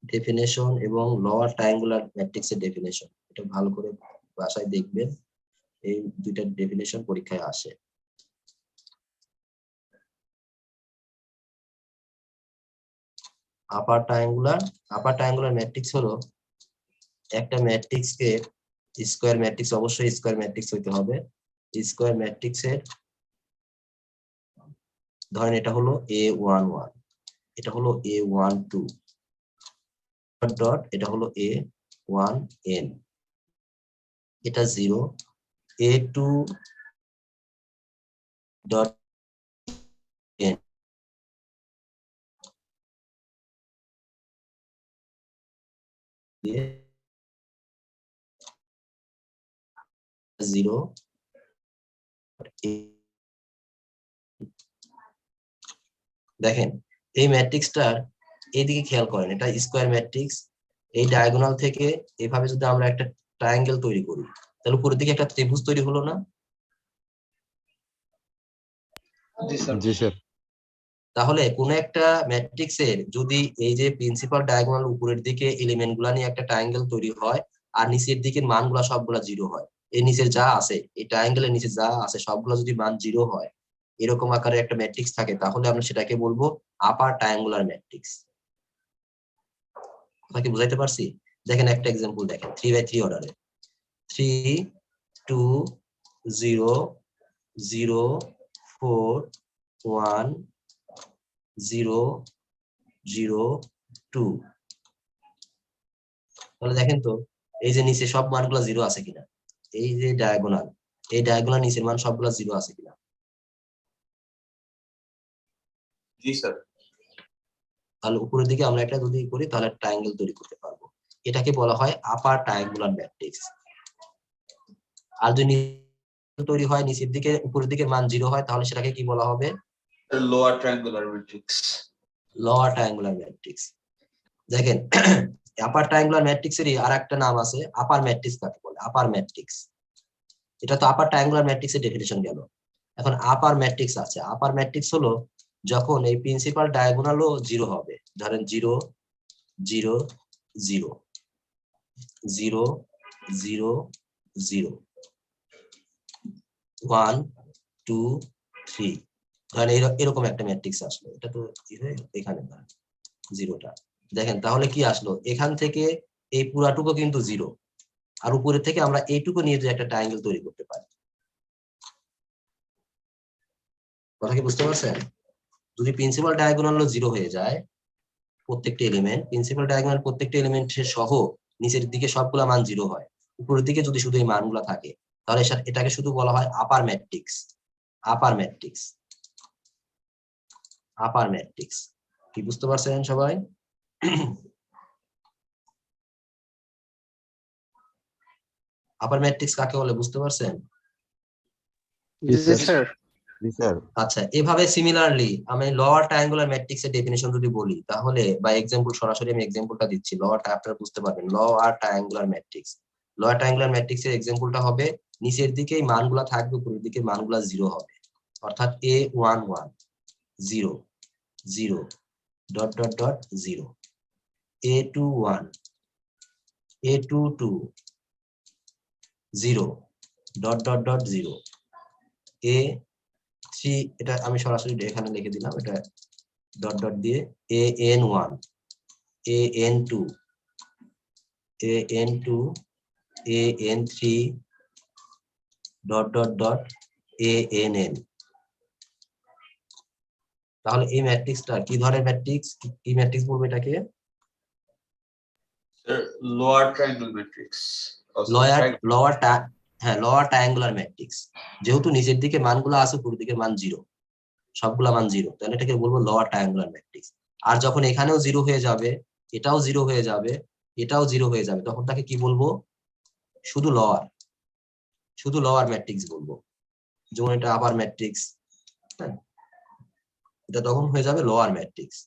ডেফিনেশন এবং লোয়ার ট্রায়াঙ্গুলার ম্যাট্রিক্সের ডেফিনেশন এটা ভালো করে বাসায় দেখবেন, এই দুইটা ডেফিনেশন পরীক্ষায় আসে। আপার ট্রায়াঙ্গুলার ম্যাট্রিক্স হলো একটা ম্যাট্রিক্সকে স্কয়ার ম্যাট্রিক্স, অবশ্যই স্কয়ার ম্যাট্রিক্স হইতে হবে। স্কয়ার ম্যাট্রিক্সের ধরেন এটা হলো A11, এটা হলো A12 ডট, এটা হলো A1n, এটা 0, A2 ডট n, দিয়ে 0 দেখেন এই ম্যাট্রিক্সটার এইদিকে খেয়াল করেন, এটা স্কয়ার ম্যাট্রিক্স। এই ডায়াগোনাল থেকে এভাবে যদি আমরা একটা ট্রায়াঙ্গেল তৈরি করি তাহলে উপরের দিকে একটা ত্রিভুজ তৈরি হলো না? জি স্যার। জি স্যার। তাহলে কোন একটা ম্যাট্রিক্সের যদি এই যে প্রিন্সিপাল ডায়াগোনাল উপরের দিকে এলিমেন্ট গুলা নিয়ে একটা ট্রায়াঙ্গেল তৈরি হয় আর নিচের দিকের মানগুলা সবগুলা 0 হয়, এই নিচের যা আছে এই ট্রায়াঙ্গেলের নিচে যা আছে সবগুলা যদি মান 0 হয় এরকম আকারে একটা ম্যাট্রিক্স থাকে তাহলে আমরা সেটাকে বলবো আপার ট্রায়াঙ্গুলার ম্যাট্রিক্স। কথা কি বুঝাইতে পারছি? দেখেন একটা এক্সাম্পল দেখেন 3x3 অর্ডারে 3 2 0 0 4 1 0 0 2। তাহলে দেখেন তো এই যে নিচে সব মানগুলো 0 আছে কিনা, এই যে ডায়াগোনাল এই ডায়াগোনাল নিচের মান সবগুলো 0 আছে কিনা? জি স্যার। তাহলে উপরের দিকে আমরা একটা যদি করি তাহলে ট্রায়াঙ্গেল তৈরি করতে পারবো, এটাকে বলা হয় আপার ট্রায়াঙ্গুলার ম্যাট্রিক্স। আর যদি তৈরি হয় নিচের দিকে উপরের দিকে মান 0 হয় তাহলে সেটাকে কি বলা হবে? Lower triangular matrix. Lower triangular matrix. দেখেন আপার ট্রায়াঙ্গুলার ম্যাট্রিক্সেরই আরেকটা নাম আছে আপার ম্যাট্রিক্স, কাকে বলে আপার ম্যাট্রিক্স। এটা তো আপার ট্রায়াঙ্গুলার ম্যাট্রিক্সের ডেফিনিশন গেল। এখন আপার ম্যাট্রিক্স আছে, আপার ম্যাট্রিক্স হলো যখন এই প্রিন্সিপাল ডায়াগোনালও 0 হবে, ধরেন 0 0 0 0 0 0 1 2 3, ধরেন এরকম একটা ম্যাট্রিক্স আসলো, এটা তো কি হয় এখানে জিরোটা দেখেন তাহলে কি আসলো এখান থেকে এই পুরাটুকু কিন্তু 0, আর উপরে থেকে আমরা এইটুকু নিয়ে যে একটা ট্রায়াঙ্গেল তৈরি করতে পারি। কথা কি বুঝতে পারছেন? যদি প্রিন্সিপাল ডায়াগোনাল 0 হয়ে যায় প্রত্যেকটা এলিমেন্ট, প্রিন্সিপাল ডায়াগোনাল প্রত্যেকটা এলিমেন্টের সহ নিচের দিকে সবগুলা মান 0 হয়, উপরের দিকে যদি শুধু এই মানগুলা থাকে, তাহলে এটাকে শুধু বলা হয় আপার matrix. Upper matrix, upper matrix. কি বুঝতে পারছেন সবাই? আপার ম্যাট্রিক্স কাকে বলে বুঝতে পারছেন? জি স্যার। জি স্যার। আচ্ছা, এভাবে সিমিলারলি আমি লোয়ার ট্রায়াঙ্গুলার ম্যাট্রিক্স এর ডেফিনিশন যদি বলি, তাহলে বা এক্সাম্পল সরাসরি আমি এক্সাম্পলটা দিচ্ছি, আপনারা বুঝতে পারবেন। Lower triangular matrix, lower triangular matrix এর এক্সাম্পলটা হবে নিচের দিকে এই মানগুলা থাকবে, উপরের দিকে মানগুলা 0 হবে, অর্থাৎ A11 0 0 dot dot dot 0, A21 A22 0 dot dot dot 0, A3, এটা আমি সরাসরি এখানে লিখে দিলাম, এটা ডট ডট দিয়ে AN1 AN2 AN2 AN3 dot dot dot ANN। তাহলে এই ম্যাট্রিক্সটা কি ধরনের ম্যাট্রিক্স, কি ম্যাট্রিক্স বলবো এটাকে? Lower triangle matrix. Lower triangular matrix. যেহেতু নিচের দিকে মানগুলো আছে, উপরের দিকে মান 0, সবগুলা মান 0, তাহলে এটাকে বলবো লোয়ার ট্রায়াঙ্গুলার ম্যাট্রিক্স। আর যখন এখানেও 0 হয়ে যাবে, এটাও 0 হয়ে যাবে, এটাও 0 হয়ে যাবে, তখন তাকে কি বলবো? শুধু লোয়ার ম্যাট্রিক্স বলবো। যেমন এটা আপার ম্যাট্রিক্স, এটা তখন হয়ে যাবে লোয়ার ম্যাট্রিক্স।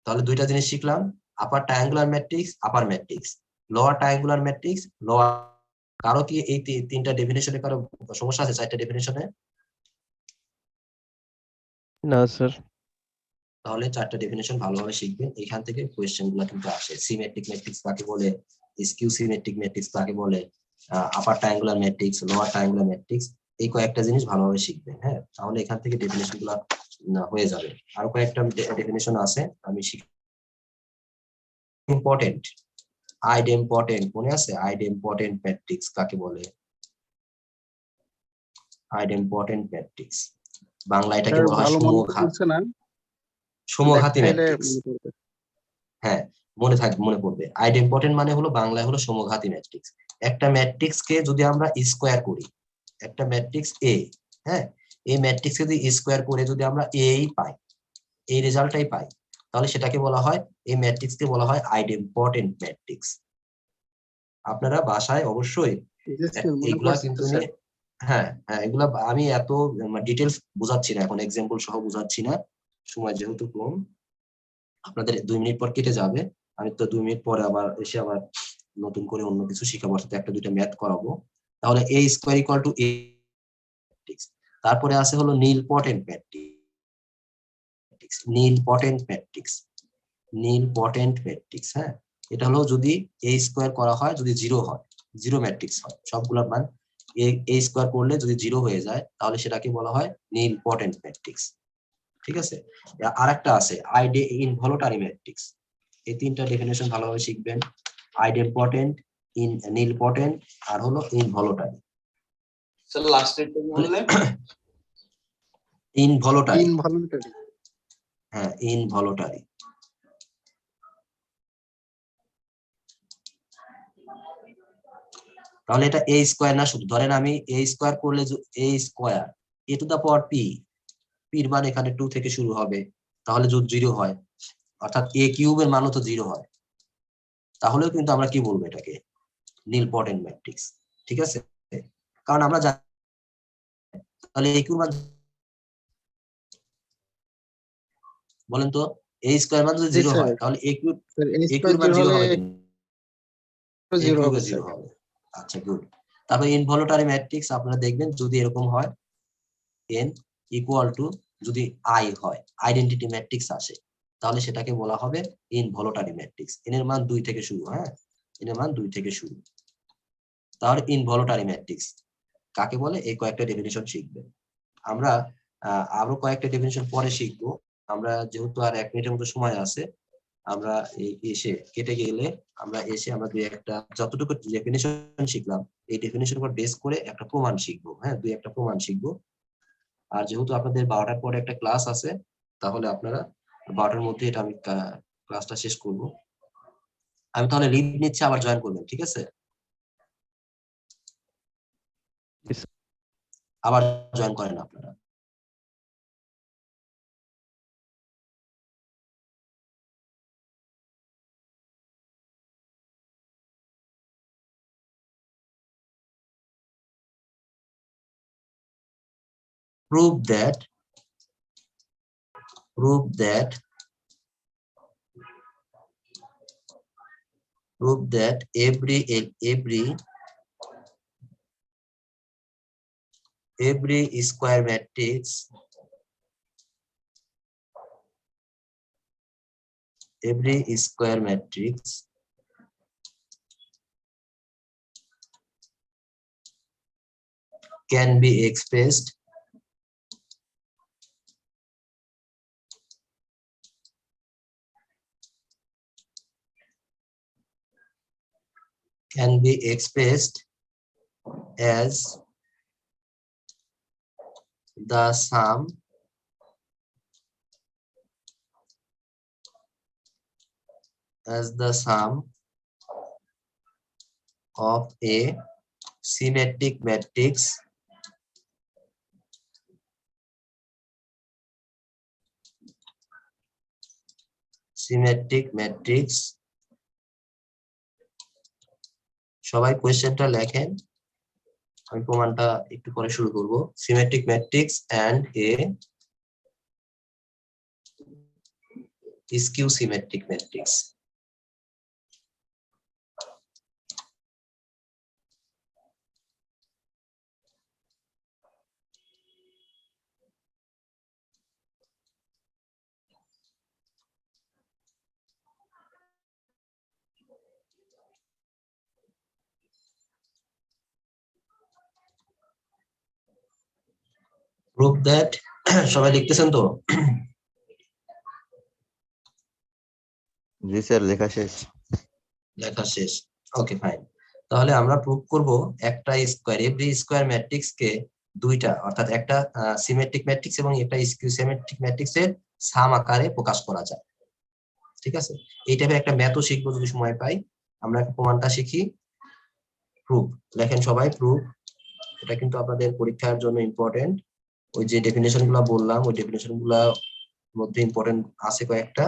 তাহলে দুইটা জিনিস শিখলাম, upper triangular matrix, upper matrix, lower triangular matrix, lower. কারো কি এই তিনটা ডেফিনেশনে কারো সমস্যা আছে? 4টা ডেফিনেশনে? না স্যার। তাহলে 4টা ডেফিনেশন ভালোভাবে শিখবেন, এখান থেকে কোয়েশ্চেন গুলো কিন্তু আসে। সিমেট্রিক ম্যাট্রিক্স কাকে বলে, স্কিউ সিমেট্রিক ম্যাট্রিক্স কাকে বলে, upper triangular matrix, lower triangular matrix, এই কয়েকটা জিনিস ভালোভাবে শিখবেন। হ্যাঁ, তাহলে এখান থেকে ডেফিনেশন গুলো হয়ে যাবে। আরো কয়েকটা ডেফিনেশন আছে আমি শিখি। ইম্পর্টেন্ট, আইডেম্পটেন্ট, মনে আছে? আইডেম্পটেন্ট ম্যাট্রিক্স কাকে বলে? আইডেম্পটেন্ট ম্যাট্রিক্স বাংলা এটাকে স্যার বলা হয় ভালো মনে পড়ছে না, সমঘাতী দেখাইলে ম্যাট্রিক্স। মনে পড়বে। হ্যাঁ, মনে পড়বে। আইডেম্পটেন্ট মানে হলো বাংলায় হলো সমঘাতী ম্যাট্রিক্স। একটা ম্যাট্রিক্স কে যদি আমরা স্কোয়ার করি, একটা ম্যাট্রিক্স এ, হ্যাঁ, এই ম্যাট্রিক্স যদি স্কোয়ার করে যদি আমরা এই পাই, এই রেজাল্টটাই পাই, তাহলে সেটাকে বলা হয়, এই ম্যাট্রিক্স কে বলা হয় আইডেম্পটেন্ট ম্যাট্রিক্স। আপনারা বাসায় অবশ্যই জি স্যার, মনে এইগুলা পড়ছে কিন্তু স্যার। হ্যাঁ হ্যাঁ, এগুলা আমি এত ডিটেলস বোঝাচ্ছি না এখন, এক্সাম্পল সহ বোঝাচ্ছি না, সময় যেহেতু কম। আপনাদের 2 মিনিট পর কেটে যাবে, আমি তো 2 মিনিট পরে আবার এসে আবার নতুন করে অন্য কিছু শিখাবো, সাথে একটা দুইটা ম্যাথ করাবো। তাহলে a square equal to a matrix. তারপরে আছে হলো নীলপটেন্ট ম্যাট্রিক্স, নীলপটেন্ট ম্যাট্রিক্স, নীলপটেন্ট ম্যাট্রিক্স। হ্যাঁ, এটা হলো যদি a স্কয়ার করা হয়, যদি 0 হয়, 0 ম্যাট্রিক্স হয়, সবগুলোর মান a স্কয়ার করলে যদি 0 হয়ে যায়, তাহলে সেটাকে বলা হয় নীলপটেন্ট ম্যাট্রিক্স। ঠিক আছে? আরেকটা আছে ইনভলিউটারি ম্যাট্রিক্স। এই 3টা ডেফিনেশন ভালোভাবে শিখবেন, আইডেম্পটেন্ট, নীলপটেন্ট, আর হলো ইনভলিউটারি। স্যার লাস্ট এটা বললে ইনভলিউটারি, ইনভলন্টারি। হ্যাঁ, ইনভলিউটারি। তাহলে এটা a স্কয়ার না, শুধু ধরেন আমি a স্কয়ার করলে a square a to the power p, p এর মান এখানে 2 থেকে শুরু হবে, তাহলে যদি 0 হয়, অর্থাৎ a কিউবের মানও তো 0 হয়, তাহলেও কিন্তু আমরা কি বলবো এটাকে? নীলপটেন্ট ম্যাট্রিক্স। ঠিক আছে? কারণ আমরা জানি, তাহলে a কিউব মান, বলেন তো, a স্কয়ার মান যদি 0 হয়, তাহলে a কিউব মান 0 হবে কিনা? a 0 কিউবে হবে 0 স্যার। হবে। আচ্ছা, গুড। তারপরে ইনভলিউটারি ম্যাট্রিক্স আপনারা দেখবেন যদি এরকম হয়, n ইকুয়াল টু যদি i হয়, আইডেন্টিটি ম্যাট্রিক্স আসে, তাহলে সেটাকে বলা হবে ইনভলিউটারি ম্যাট্রিক্স। n এর মান 2 থেকে শুরু, হ্যাঁ, n এর মান 2 থেকে শুরু। তাহলে ইনভলিউটারি ম্যাট্রিক্স কাকে বলে, এই কয়েকটা ডেফিনিশন শিখবেন। আমরা আরো কয়েকটা ডেফিনিশন পরে শিখবো। আমরা যেহেতু আর 1 মিনিটের মতো সময় আছে, আমরা এসে কেটে গেলে আমরা দুই একটা যতটুকু ডেফিনিশন শিখলাম, এই ডেফিনিশন উপর বেস করে একটা প্রমাণ শিখবো। হ্যাঁ, দুই একটা প্রমাণ শিখবো। আর যেহেতু আপনাদের 12টার পরে একটা ক্লাস আছে, তাহলে আপনারা 12টার মধ্যে এটা আমি ক্লাসটা শেষ করব। আমি তাহলে লিভ নিচ্ছি, আবার জয়েন করবেন, ঠিক আছে? Yes, sir. আবার জয়েন করেন আপনারা। Prove that every square matrix can be expressed as the sum of a symmetric matrix সবাই কোয়েশ্চেনটা লেখেন, আমি প্রমাণটা একটু পরে শুরু করব। Symmetric matrix and a skew symmetric matrix. Prove that সবাই লিখতেছেন তো? জি স্যার, লেখা শেষ। লেখা শেষ, ওকে ফাইন। তাহলে আমরা প্রুভ করব একটা স্কয়ার, এভরি স্কয়ার ম্যাট্রিক্স কে দুইটা, অর্থাৎ একটা সিমেট্রিক ম্যাট্রিক্স এবং একটা স্কিউ সিমেট্রিক ম্যাট্রিক্স এর সাম আকারে প্রকাশ করা যায়। ঠিক আছে, এই টাইপের একটা ম্যাথও শিখবো যদি সময় পাই। আমরা প্রমাণটা শিখি। প্রুভ লেখেন সবাই, প্রুভ। এটা কিন্তু আপনাদের পরীক্ষার জন্য ইম্পর্টেন্ট। ওই যে ডেফিনেশন গুলা বললাম, ওই ডেফিনেশন গুলার মধ্যে ইম্পর্টেন্ট আছে কয়েকটা,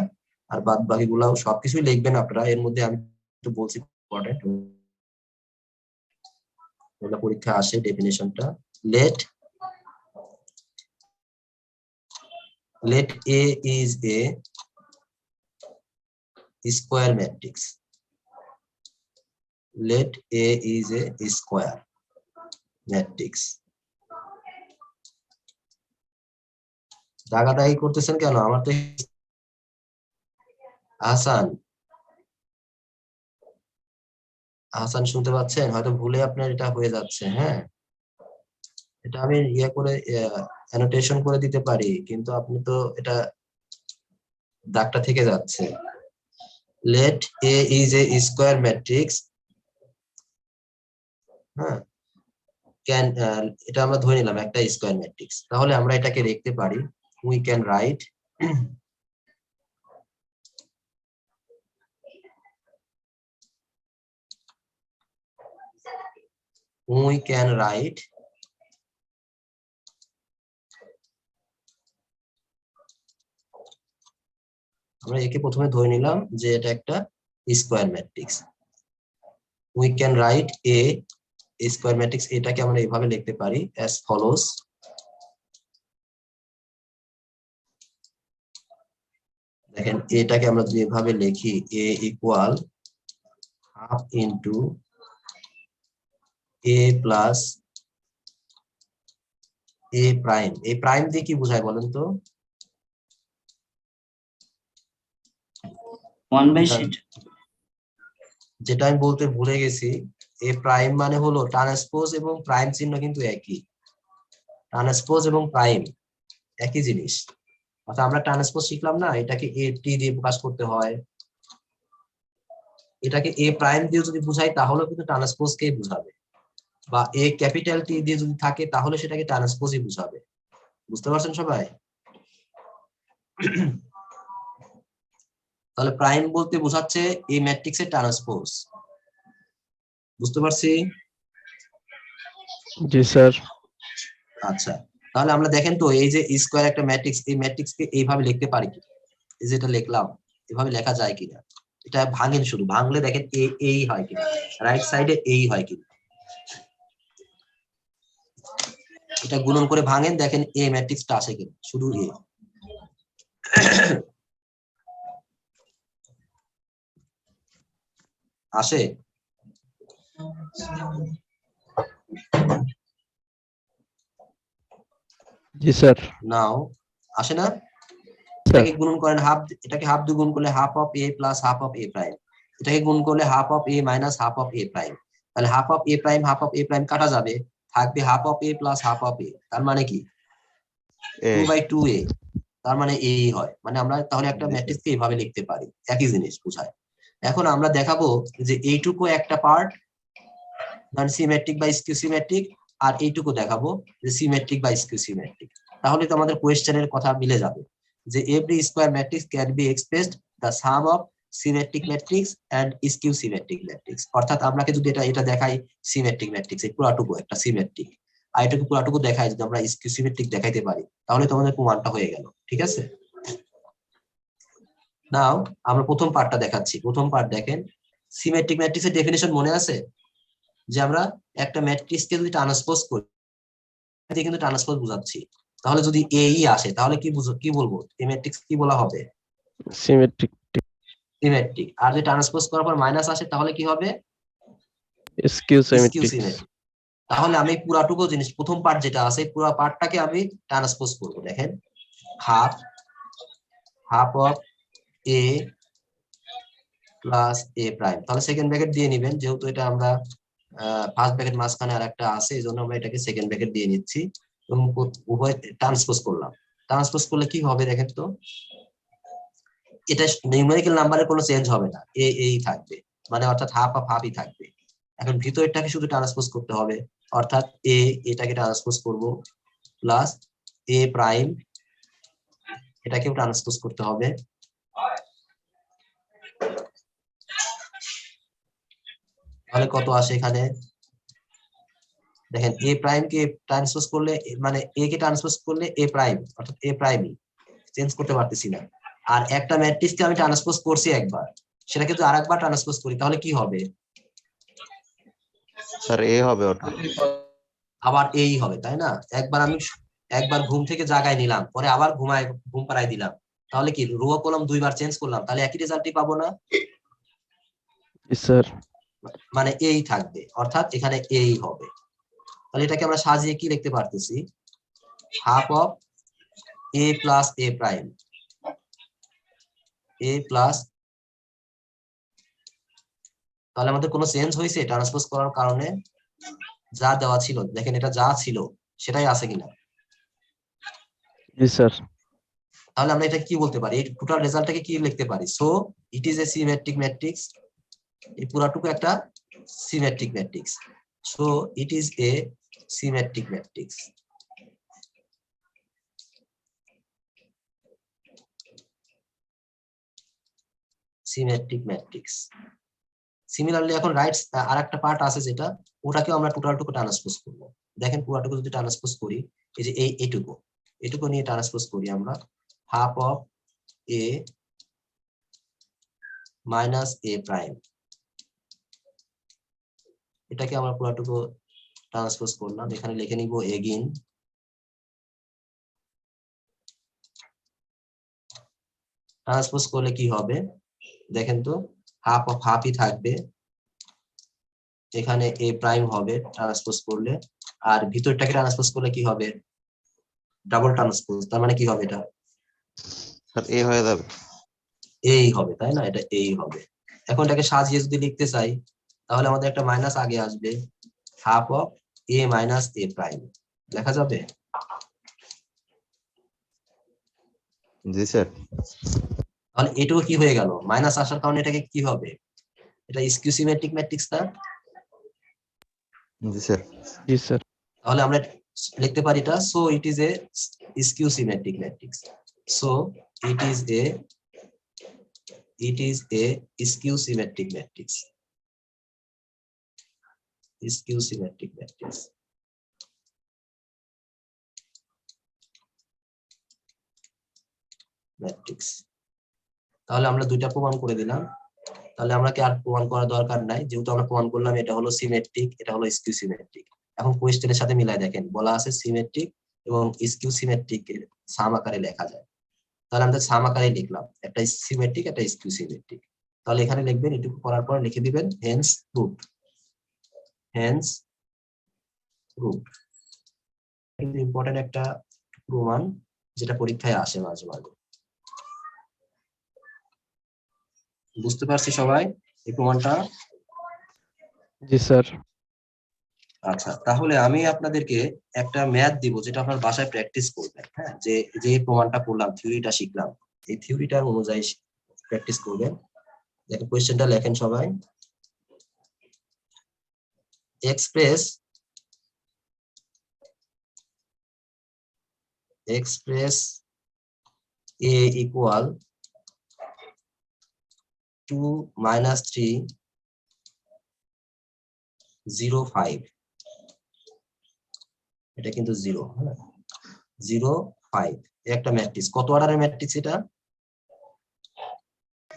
আর বাদ বাকি গুলাও সবকিছুই লিখবেন আপনারা। এর মধ্যে আমি একটু বলছি ইম্পর্টেন্ট, পরীক্ষা আসে ডেফিনেশনটা। let A is a square matrix. Let A is a square matrix. দাগাদাগি করতেছেন কেন? আমার তো আহসান শুনতে পাচ্ছেন? হয়তো ভুলে আপনার এটা হয়ে যাচ্ছে। হ্যাঁ, এটা আমি ইয়ে করে অ্যানোটেশন করে দিতে পারি, কিন্তু আপনি তো এটা দাগটা থেকে যাচ্ছে। Let A is a square matrix. হ্যাঁ, এটা আমরা ধরে নিলাম একটা স্কয়ার ম্যাট্রিক্স। তাহলে আমরা এটাকে লিখতে পারি, we can write আমরা একে প্রথমে ধরে নিলাম যে এটা একটা square matrix. we can write a square matrix, এটাকে আমরা এভাবে লিখতে পারি as follows. দেখেন, এটাকে আমরা যদি এভাবে লিখি, a equal half into a plus a prime. এই প্রাইম দিয়ে কি বোঝায় বলেন তো? 1/sheet যেটা আমি বলতে ভুলে গেছি, এ প্রাইম মানে হলো ট্রান্সপোজ এবং প্রাইম চিহ্ন কিন্তু একই। ট্রান্সপোজ এবং প্রাইম একই জিনিস। অর্থাৎ আমরা ট্রান্সপোজ শিখলাম না, এটাকে এ টি দিয়ে প্রকাশ করতে হয়। এটাকে এ প্রাইম দিয়ে যদি বুঝাই তাহলে কিন্তু ট্রান্সপোজ কেই বুঝাবে, বা এ ক্যাপিটাল টি দিয়ে যদি থাকে তাহলে সেটাকে ট্রান্সপোজই বুঝাবে। বুঝতে পারছেন সবাই? তাহলে প্রাইম বলতে বোঝাচ্ছে এই ম্যাট্রিক্সের ট্রান্সপোজ। বুঝতে পারছি? জি স্যার। আচ্ছা, তাহলে আমরা দেখেন তো এই যে স্কোয়ার একটা ম্যাট্রিক্স, এই ম্যাট্রিক্সকে এইভাবে লিখতে পারি কি? এই যে এটা লিখলাম, এভাবে লেখা যায় কিনা? এটা ভাঙেন, শুধু ভাঙলে দেখেন এই হয় কিনা, রাইট সাইডে এই হয় কিনা। এটা গুণন করে ভাঙেন, দেখেন এ ম্যাট্রিক্সটা আসে কিনা, শুধু এ। আসে? জি স্যার। নাও আসে না? স্যার এটাকে গুণন করেন হাফ, এটাকে হাফ দিয়ে গুণ করলে half of a plus half of a prime, এটাকে গুণ করলে half of a minus half of a prime. তাহলে হাফ অফ এ প্রাইম কাটা যাবে, থাকবে half of a plus half of a, তার মানে কি এ 2/2a, তার মানে এই হয়। মানে আমরা তাহলে একটা ম্যাট্রিক্সকে এইভাবে লিখতে পারি, একই জিনিস বোঝায়। এখন আমরা দেখাবো যে এইটুকু একটা পার্ট মানে সিমেট্রিক বা স্কিউ সিমেট্রিক, আর এইটুকু দেখাবো যে সিমেট্রিক বা স্কিউ সিমেট্রিক। তাহলে তো আমাদের কোয়েশ্চেনের কথা মিলে যাবে যে every square matrix can be expressed the sum of symmetric matrix and skew symmetric matrix. অর্থাৎ আপনাকে যদি এটা দেখাই সিমেট্রিক ম্যাট্রিক্স, এই পুরাটুকু একটা সিমেট্রিক, আর এটুকু পুরাটুকু দেখাই যদি আমরা স্কিউ সিমেট্রিক দেখাইতে পারি, তাহলে তো আমাদের প্রমাণটা হয়ে গেল। ঠিক আছে, নাও আমরা প্রথম পার্টটা দেখাচ্ছি। প্রথম পার্ট দেখেন, সিমেট্রিক ম্যাট্রিক্সের ডেফিনিশন মনে আছে যে আমরা একটা ম্যাট্রিক্সকে যদি ট্রান্সপোজ করি, কিন্তু ট্রান্সপোজ বুঝাচ্ছি, তাহলে যদি এই আসে তাহলে কি বলবো, এই ম্যাট্রিক্স কি বলা হবে? সিমেট্রিক। সিমেট্রিক। আর যদি ট্রান্সপোজ করার পর মাইনাস আসে তাহলে কি হবে? Skew skew symmetric. সিমেট্রিক। তাহলে আমি পুরাটুকু জিনিস, প্রথম পার্ট যেটা আছে পুরো পার্টটাকে আমি ট্রান্সপোজ করব। দেখেন half of a plus A prime, তাহলে সেকেন্ড ব্র্যাকেট দিয়ে নিবেন, যেহেতু এটা আমরা ফার্স্ট ব্র্যাকেট মাঝখানে আর একটা আছে, এই জন্য আমরা এটাকে সেকেন্ড ব্র্যাকেট দিয়ে নিচ্ছি এবং উভয় ট্রান্সপোজ করলাম। ট্রান্সপোজ করলে কি হবে দেখেন তো, এটা নিউমেরিক্যাল নাম্বারের কোনো চেঞ্জ হবে না, এই থাকবে, মানে অর্থাৎ হাফ অফ হাফই থাকবে। এখন ভিতরেরটাকে শুধু ট্রান্সপোজ করতে হবে, অর্থাৎ এটাকে ট্রান্সপোজ করব প্লাস এ প্রাইম, এটাকেও ট্রান্সপোজ করতে হবে, তাহলে কত আসে এখানে দেখেন, এ প্রাইম কে ট্রান্সপোজ করলে মানে এ কে ট্রান্সপোজ করলে এ প্রাইম, অর্থাৎ এ প্রাইমই, চেঞ্জ করতে পারতেছি না। আর একটা ম্যাট্রিক্সকে আমি ট্রান্সপোজ করছি একবার, সেটাকে যদি আরেকবার ট্রান্সপোজ করি তাহলে কি হবে? স্যার এ হবে ওটা। আবার এই হবে, তাই না? একবার ঘুম থেকে জাগায় নিলাম, পরে আবার ঘুম পাড়ায় দিলাম, তাহলে কি রো কলম দুইবার চেঞ্জ করলাম, তাহলে একই রেজাল্টই পাবো না? জি স্যার। মানে এই থাকবে, অর্থাৎ এখানে এই হবে। তাহলে এটাকে আমরা সাজিয়ে কি লিখতে পারতেছি, half of a plus A prime, A plus, তাহলে আমাদের কোনো চেঞ্জ হয়েছে ট্রান্সপোজ করার কারণে? যা দেওয়া ছিল দেখেন, এটা যা ছিল সেটাই আছে কিনা? জি স্যার। তাহলে আমরা এটা কি বলতে পারি, এই টোটাল রেজাল্টটাকে কি লিখতে পারি? So it is a symmetric matrix, এই পুরাটুকু একটা symmetric matrix. So it is a symmetric matrix. Symmetric matrix. Similarly এখন রাইটস আর একটা পার্ট আছে যেটা, ওটাকেও আমরা টোটালটুকু ট্রান্সপোজ করব। দেখেন পুরাটুকু যদি ট্রান্সপোজ করি, এই যে এইটুকু নিয়ে ট্রান্সপোজ করি আমরা, half of a minus A prime, এটাকে আমরা পুরাটুকু ট্রান্সপোজ করলাম, এখানে লিখে নিব এগেইন, ট্রান্সপোজ করলে কি হবে দেখেন তো, হাফ অফ হাফই থাকবে, এখানে এ প্রাইম হবে ট্রান্সপোজ করলে, আর ভিতরটাকে ট্রান্সপোজ করলে কি হবে, ডাবল ট্রান্সপোজ, তার মানে কি হবে, এটা স্যার এ হয়ে যাবে। এই হবে, তাই না? এটা এই হবে। এখন এটাকে সাজিয়ে যদি লিখতে চাই তাহলে আমাদের একটা মাইনাস আগে আসবে, half of a minus A prime লেখা যাবে। জি স্যার। তাহলে এটুকু কি হয়ে গেল, মাইনাস আসার কারণে এটাকে কি হবে, এটা স্কিউ সিমেট্রিক ম্যাট্রিক্স না? জি স্যার। জি স্যার। তাহলে আমরা লিখতে পারি এটা, so it is a skew symmetric matrix. So it is a skew symmetric matrix. Skew symmetric matrix. Matrix. তাহলে আমরা দুইটা প্রমাণ করে দিলাম, তাহলে আমরা কি আর প্রমাণ করার দরকার নাই, যেহেতু আমরা প্রমাণ করলাম এটা হলো সিমেট্রিক, এটা হলো স্কিউ সিমেট্রিক। এখন কোয়েশ্চেনের সাথে মিলাই দেখেন, বলা আছে সিমেট্রিক এবং স্কিউ সিমেট্রিক এর সাম আকারে লেখা যায়, তাহলে আমরা সাম আকারে লিখলাম, একটা সিমেট্রিক একটা স্কিউ সিমেট্রিক। তাহলে এখানে লিখবেন, এটুকু করার পর লিখে দিবেন hence proved, hence proved. Important একটা প্রমাণ যেটা পরীক্ষায় আসে মাঝে মাঝে। বুঝতে পারছি সবাই এই প্রমাণটা? জি স্যার। আচ্ছা, তাহলে আমি আপনাদেরকে একটা ম্যাথ দিব যেটা আপনার বাসায় প্র্যাকটিস করবেন। হ্যাঁ, যে যে প্রমাণটা করলাম, থিওরিটা শিখলাম, এই থিওরিটার অনুযায়ী প্র্যাকটিস করবেন। দেখেন কোয়েশ্চেনটা লেখেন সবাই। এক্সপ্রেস a equal 2 minus 3 0 5, এটা কিন্তু 0, হ্যাঁ 0 5 একটা ম্যাট্রিক্স। কত অর্ডারের ম্যাট্রিক্স এটা?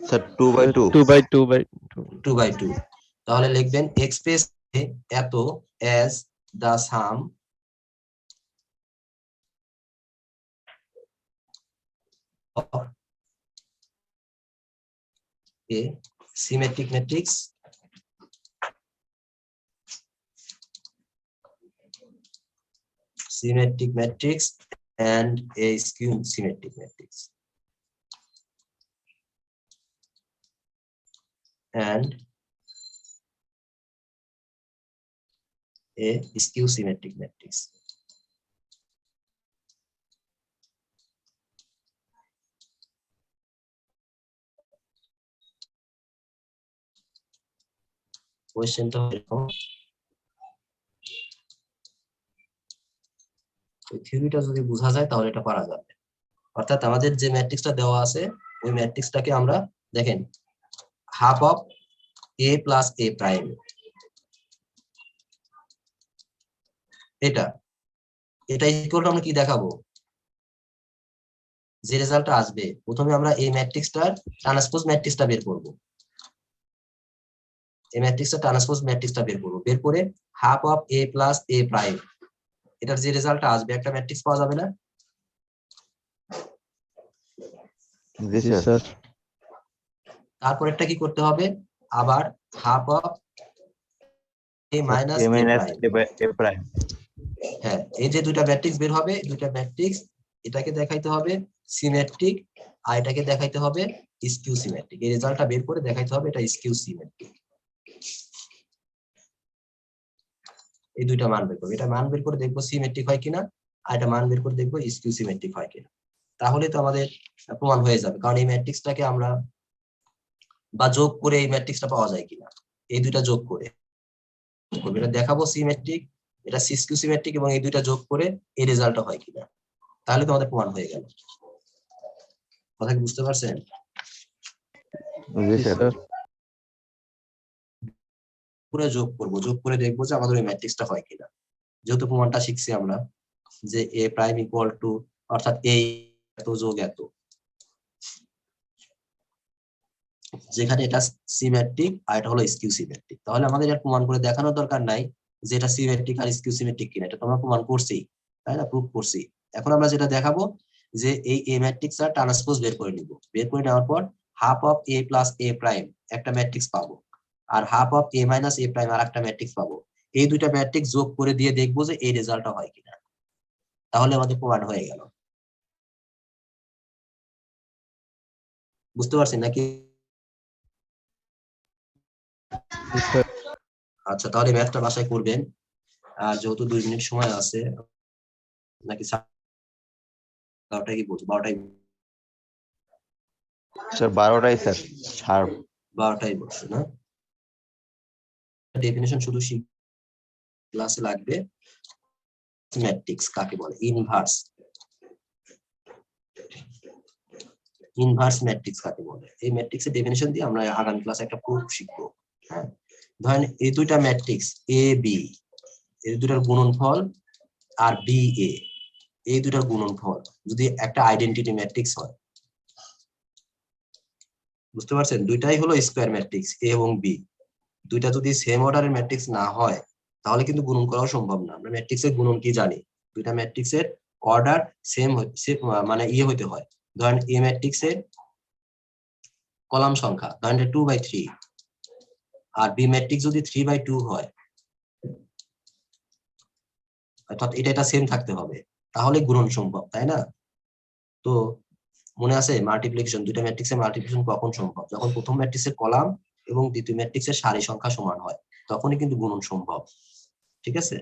Sir 2 by 2। 2 by 2 by 2। 2 by 2। তাহলে লিখবেন এক্সপ্রেস এত as the sum of a symmetric matrix and a skew symmetric matrix and a skew symmetric matrix. কোয়েশ্চেনটা এরকম, থিওরিটা যদি বোঝা যায় তাহলে এটা পারা যাবে। অর্থাৎ আমাদের যে ম্যাট্রিক্সটা দেওয়া আছে ওই ম্যাট্রিক্সটাকে আমরা দেখেন half of a plus a prime, এটা ইকুয়াল টু আমরা কি দেখাবো, যে রেজাল্টটা আসবে প্রথমে আমরা এই ম্যাট্রিক্সটার ট্রান্সপোজ ম্যাট্রিক্সটা বের করব, এই ম্যাট্রিক্সটা ট্রান্সপোজ ম্যাট্রিক্সটা বের করব, বের করে half of a plus a prime, এটার যে রেজাল্টটা আসবে একটা ম্যাট্রিক্স পাওয়া যাবে না? জি জি স্যার। স্যার। তারপর একটা কি করতে হবে, আবার half of a minus a a minus prime. a prime। হ্যাঁ, এই যে দুইটা ম্যাট্রিক্স বের হবে, দুইটা ম্যাট্রিক্স, এটাকে দেখাইতে হবে সিমেট্রিক আর এটাকে দেখাইতে হবে স্কিউ সিমেট্রিক। এই রেজাল্টটা বের করে দেখাইতে হবে এটা স্কিউ সিমেট্রিক। এই দুইটা মান বের করবো, এটা মান বের করে দেখবো সিমেট্রিক হয় কিনা, আর এটা মান বের করে দেখবো স্কিউ সিমেট্রিক হয় কিনা। তাহলে তো আমাদের প্রমাণ হয়ে যাবে, কারণ এই ম্যাট্রিক্সটাকে আমরা বা যোগ করে এই ম্যাট্রিক্সটা পাওয়া যায় কিনা, এই দুইটা যোগ করে এটা দেখাবো সিমেট্রিক, এটা স্কিউ সিমেট্রিক, এবং এই দুইটা যোগ করে এই রেজাল্টটা হয় কিনা, তাহলে তো আমাদের প্রমাণ হয়ে গেল। কথা কি বুঝতে পারছেন? জি জি স্যার। স্যার। পুরো যোগ করব, যোগ করে দেখবো যে আমাদের ওই ম্যাট্রিক্সটা হয় কিনা। যেহেতু প্রমাণটা শিখছি আমরা যে a প্রাইম ইকুয়াল টু, অর্থাৎ এই এত যোগ এত, যেখানে এটা সিমেট্রিক আর এটা হলো স্কিউ সিমেট্রিক, তাহলে আমাদের এটা প্রমাণ করে দেখানোর দরকার নাই যে এটা সিমেট্রিক আর স্কিউ সিমেট্রিক কিনা, এটা তো আমরা প্রমাণ করছি, তাই না, প্রুফ করছি। এখন আমরা যেটা দেখাবো যে এই a ম্যাট্রিক্স আর ট্রান্সপোজ বের করে নিব, বের করে নেওয়ার পর half of a plus a prime একটা ম্যাট্রিক্স পাবো, আর half of a minus a prime আর একটা ম্যাট্রিক্স পাবো। এই দুইটা ম্যাট্রিক্স যোগ করে দিয়ে দেখবো যে এই রেজাল্টটা হয় কিনা, তাহলে আমাদের প্রমাণ হয়ে গেল। বুঝতে পারছেন নাকি? জি স্যার। আচ্ছা, তাহলে ম্যাথটা বাসায় করবেন, আর যেহেতু 2 মিনিট সময় আছে, নাকি 12টাই কি বলছো, 12টাই? স্যার 12টাই স্যার, শার্প। 12টাই বলছো না? ডেফিনিশন শুধু ক্লাসে লাগবে, ম্যাট্রিক্স কাকে বলে? ইনভার্স ম্যাট্রিক্স কাকে বলে? এই ম্যাট্রিক্সের ডেফিনিশন দিয়ে আমরা আগামী ক্লাসে একটা প্রুফ শিখবো। হ্যাঁ, ধরেন এই দুইটা ম্যাট্রিক্স এ বি, এই দুটার গুণনফল আর বি এ, এই দুটার গুণনফল যদি একটা আইডেন্টিটি ম্যাট্রিক্স হয়, বুঝতে পারছেন? দুইটাই হলো স্কয়ার ম্যাট্রিক্স এ এবং বি, দুইটা যদি সেম অর্ডারের ম্যাট্রিক্স না হয় তাহলে কিন্তু গুণন করাও সম্ভব না। আমরা ম্যাট্রিক্সের গুণন কি জানি? দুইটা ম্যাট্রিক্সের অর্ডার সেম মানে হইতে হয়। ধরেন এ ম্যাট্রিক্সের কলাম সংখ্যা ধরেন 2/3 আর বি ম্যাট্রিক্স যদি 3/2 হয়, অর্থাৎ এটা সেম থাকতে হবে, তাহলে গুণন সম্ভব, তাই না? তো মনে আছে মাল্টিপ্লিকেশন, দুইটা ম্যাট্রিক্সের মাল্টিপ্লিকেশন কখন সম্ভব? যখন প্রথম ম্যাট্রিক্সের কলাম এবং দ্বিতীয় ম্যাট্রিক্সের সারি সংখ্যা সমান হয়, তখনই কিন্তু গুণন সম্ভব। ঠিক আছে,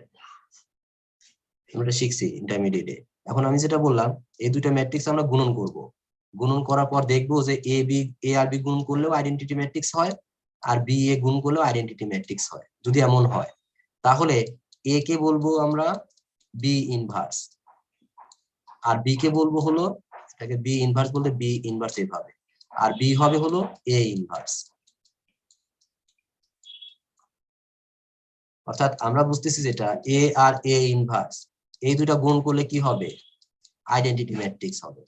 আমরা শিখছি ইন্টারমিডিয়েটে। এখন আমি যেটা বললাম, এই দুইটা ম্যাট্রিক্স আমরা গুণন করব, গুণন করার পর দেখবো যে এ আর বি গুণ করলেও আইডেন্টিটি ম্যাট্রিক্স হয়, আর বি এ গুণ করলেও আইডেন্টিটি ম্যাট্রিক্স হয়। যদি এমন হয় তাহলে এ কে বলবো আমরা বি ইনভার্স, আর বি কে বলবো হলো, এটাকে বি ইনভার্স বলতে বি ইনভার্স এইভাবে, আর বি হবে হলো এ ইনভার্স। অর্থাৎ আমরা বুঝতেছি যেটা এ আর এ ইনভার্স, এই দুটা গুণ করলে কি হবে? আইডেন্টিটি ম্যাট্রিক্স হবে।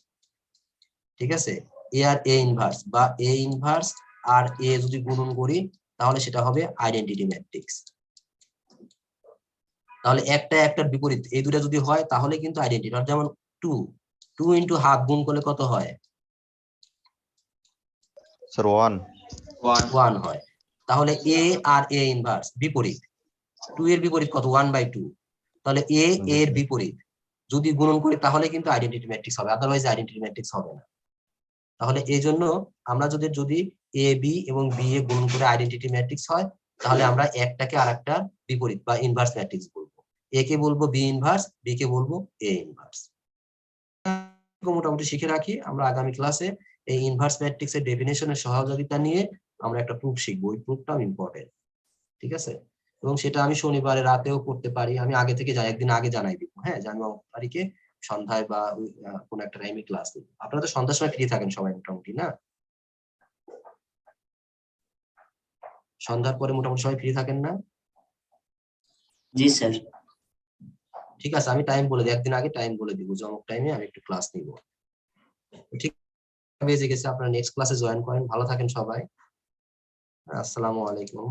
ঠিক আছে, এ আর এ ইনভার্স বা এ ইনভার্স আর এ যদি গুণন করি তাহলে সেটা হবে আইডেন্টিটি ম্যাট্রিক্স। তাহলে একটার বিপরীত এই দুটা যদি হয় তাহলে কিন্তু আইডেন্টিটি। যেমন 2 ইনটু হাফ গুণ করলে কত হয়? স্যার 1 1 হয়। তাহলে এ আর এ ইনভার্স বিপরীত, 2 এর বিপরীত কত? 1/2। তাহলে এ এর বিপরীত যদি গুণন করি তাহলে কিন্তু আইডেন্টিটি ম্যাট্রিক্স হবে, আদারওয়াইজ আইডেন্টিটি ম্যাট্রিক্স হবে না। তাহলে এই জন্য আমরা যদি এ বি এবং বি এ গুণ করে আইডেন্টিটি ম্যাট্রিক্স হয়, তাহলে আমরা একটাকে আরেকটা বিপরীত বা ইনভার্স ম্যাট্রিক্স বলবো। এ কে বলবো বি ইনভার্স, বি কে বলবো এ ইনভার্স। মোটামুটি শিখে রাখি, আমরা আগামী ক্লাসে এই ইনভার্স ম্যাট্রিক্স এর ডেফিনিশনের সহযোগিতা নিয়ে আমরা একটা প্রুফ শিখবো। ওই প্রুফটাও ইম্পর্টেন্ট। ঠিক আছে, এবং সেটা আমি শনিবারে রাতেও করতে পারি, আমি আগে থেকে একদিন আগে জানাই দিব। হ্যাঁ, যে আমি তারিখে সন্ধ্যায় বা কোন একটা টাইমে ক্লাস দিব। আপনারা তো সন্ধ্যার সময় ফ্রি থাকেন সবাই মোটামুটি, না? সন্ধ্যার পরে মোটামুটি সবাই ফ্রি থাকেন না? জি স্যার। ঠিক আছে, আমি টাইম বলে দিই, একদিন আগে টাইম বলে দিব যে অমুক টাইমে আমি একটু ক্লাস নিব। ঠিক বেজে গেছে, আপনারা নেক্সট ক্লাসে জয়েন করেন। ভালো থাকেন সবাই, আসসালামু আলাইকুম।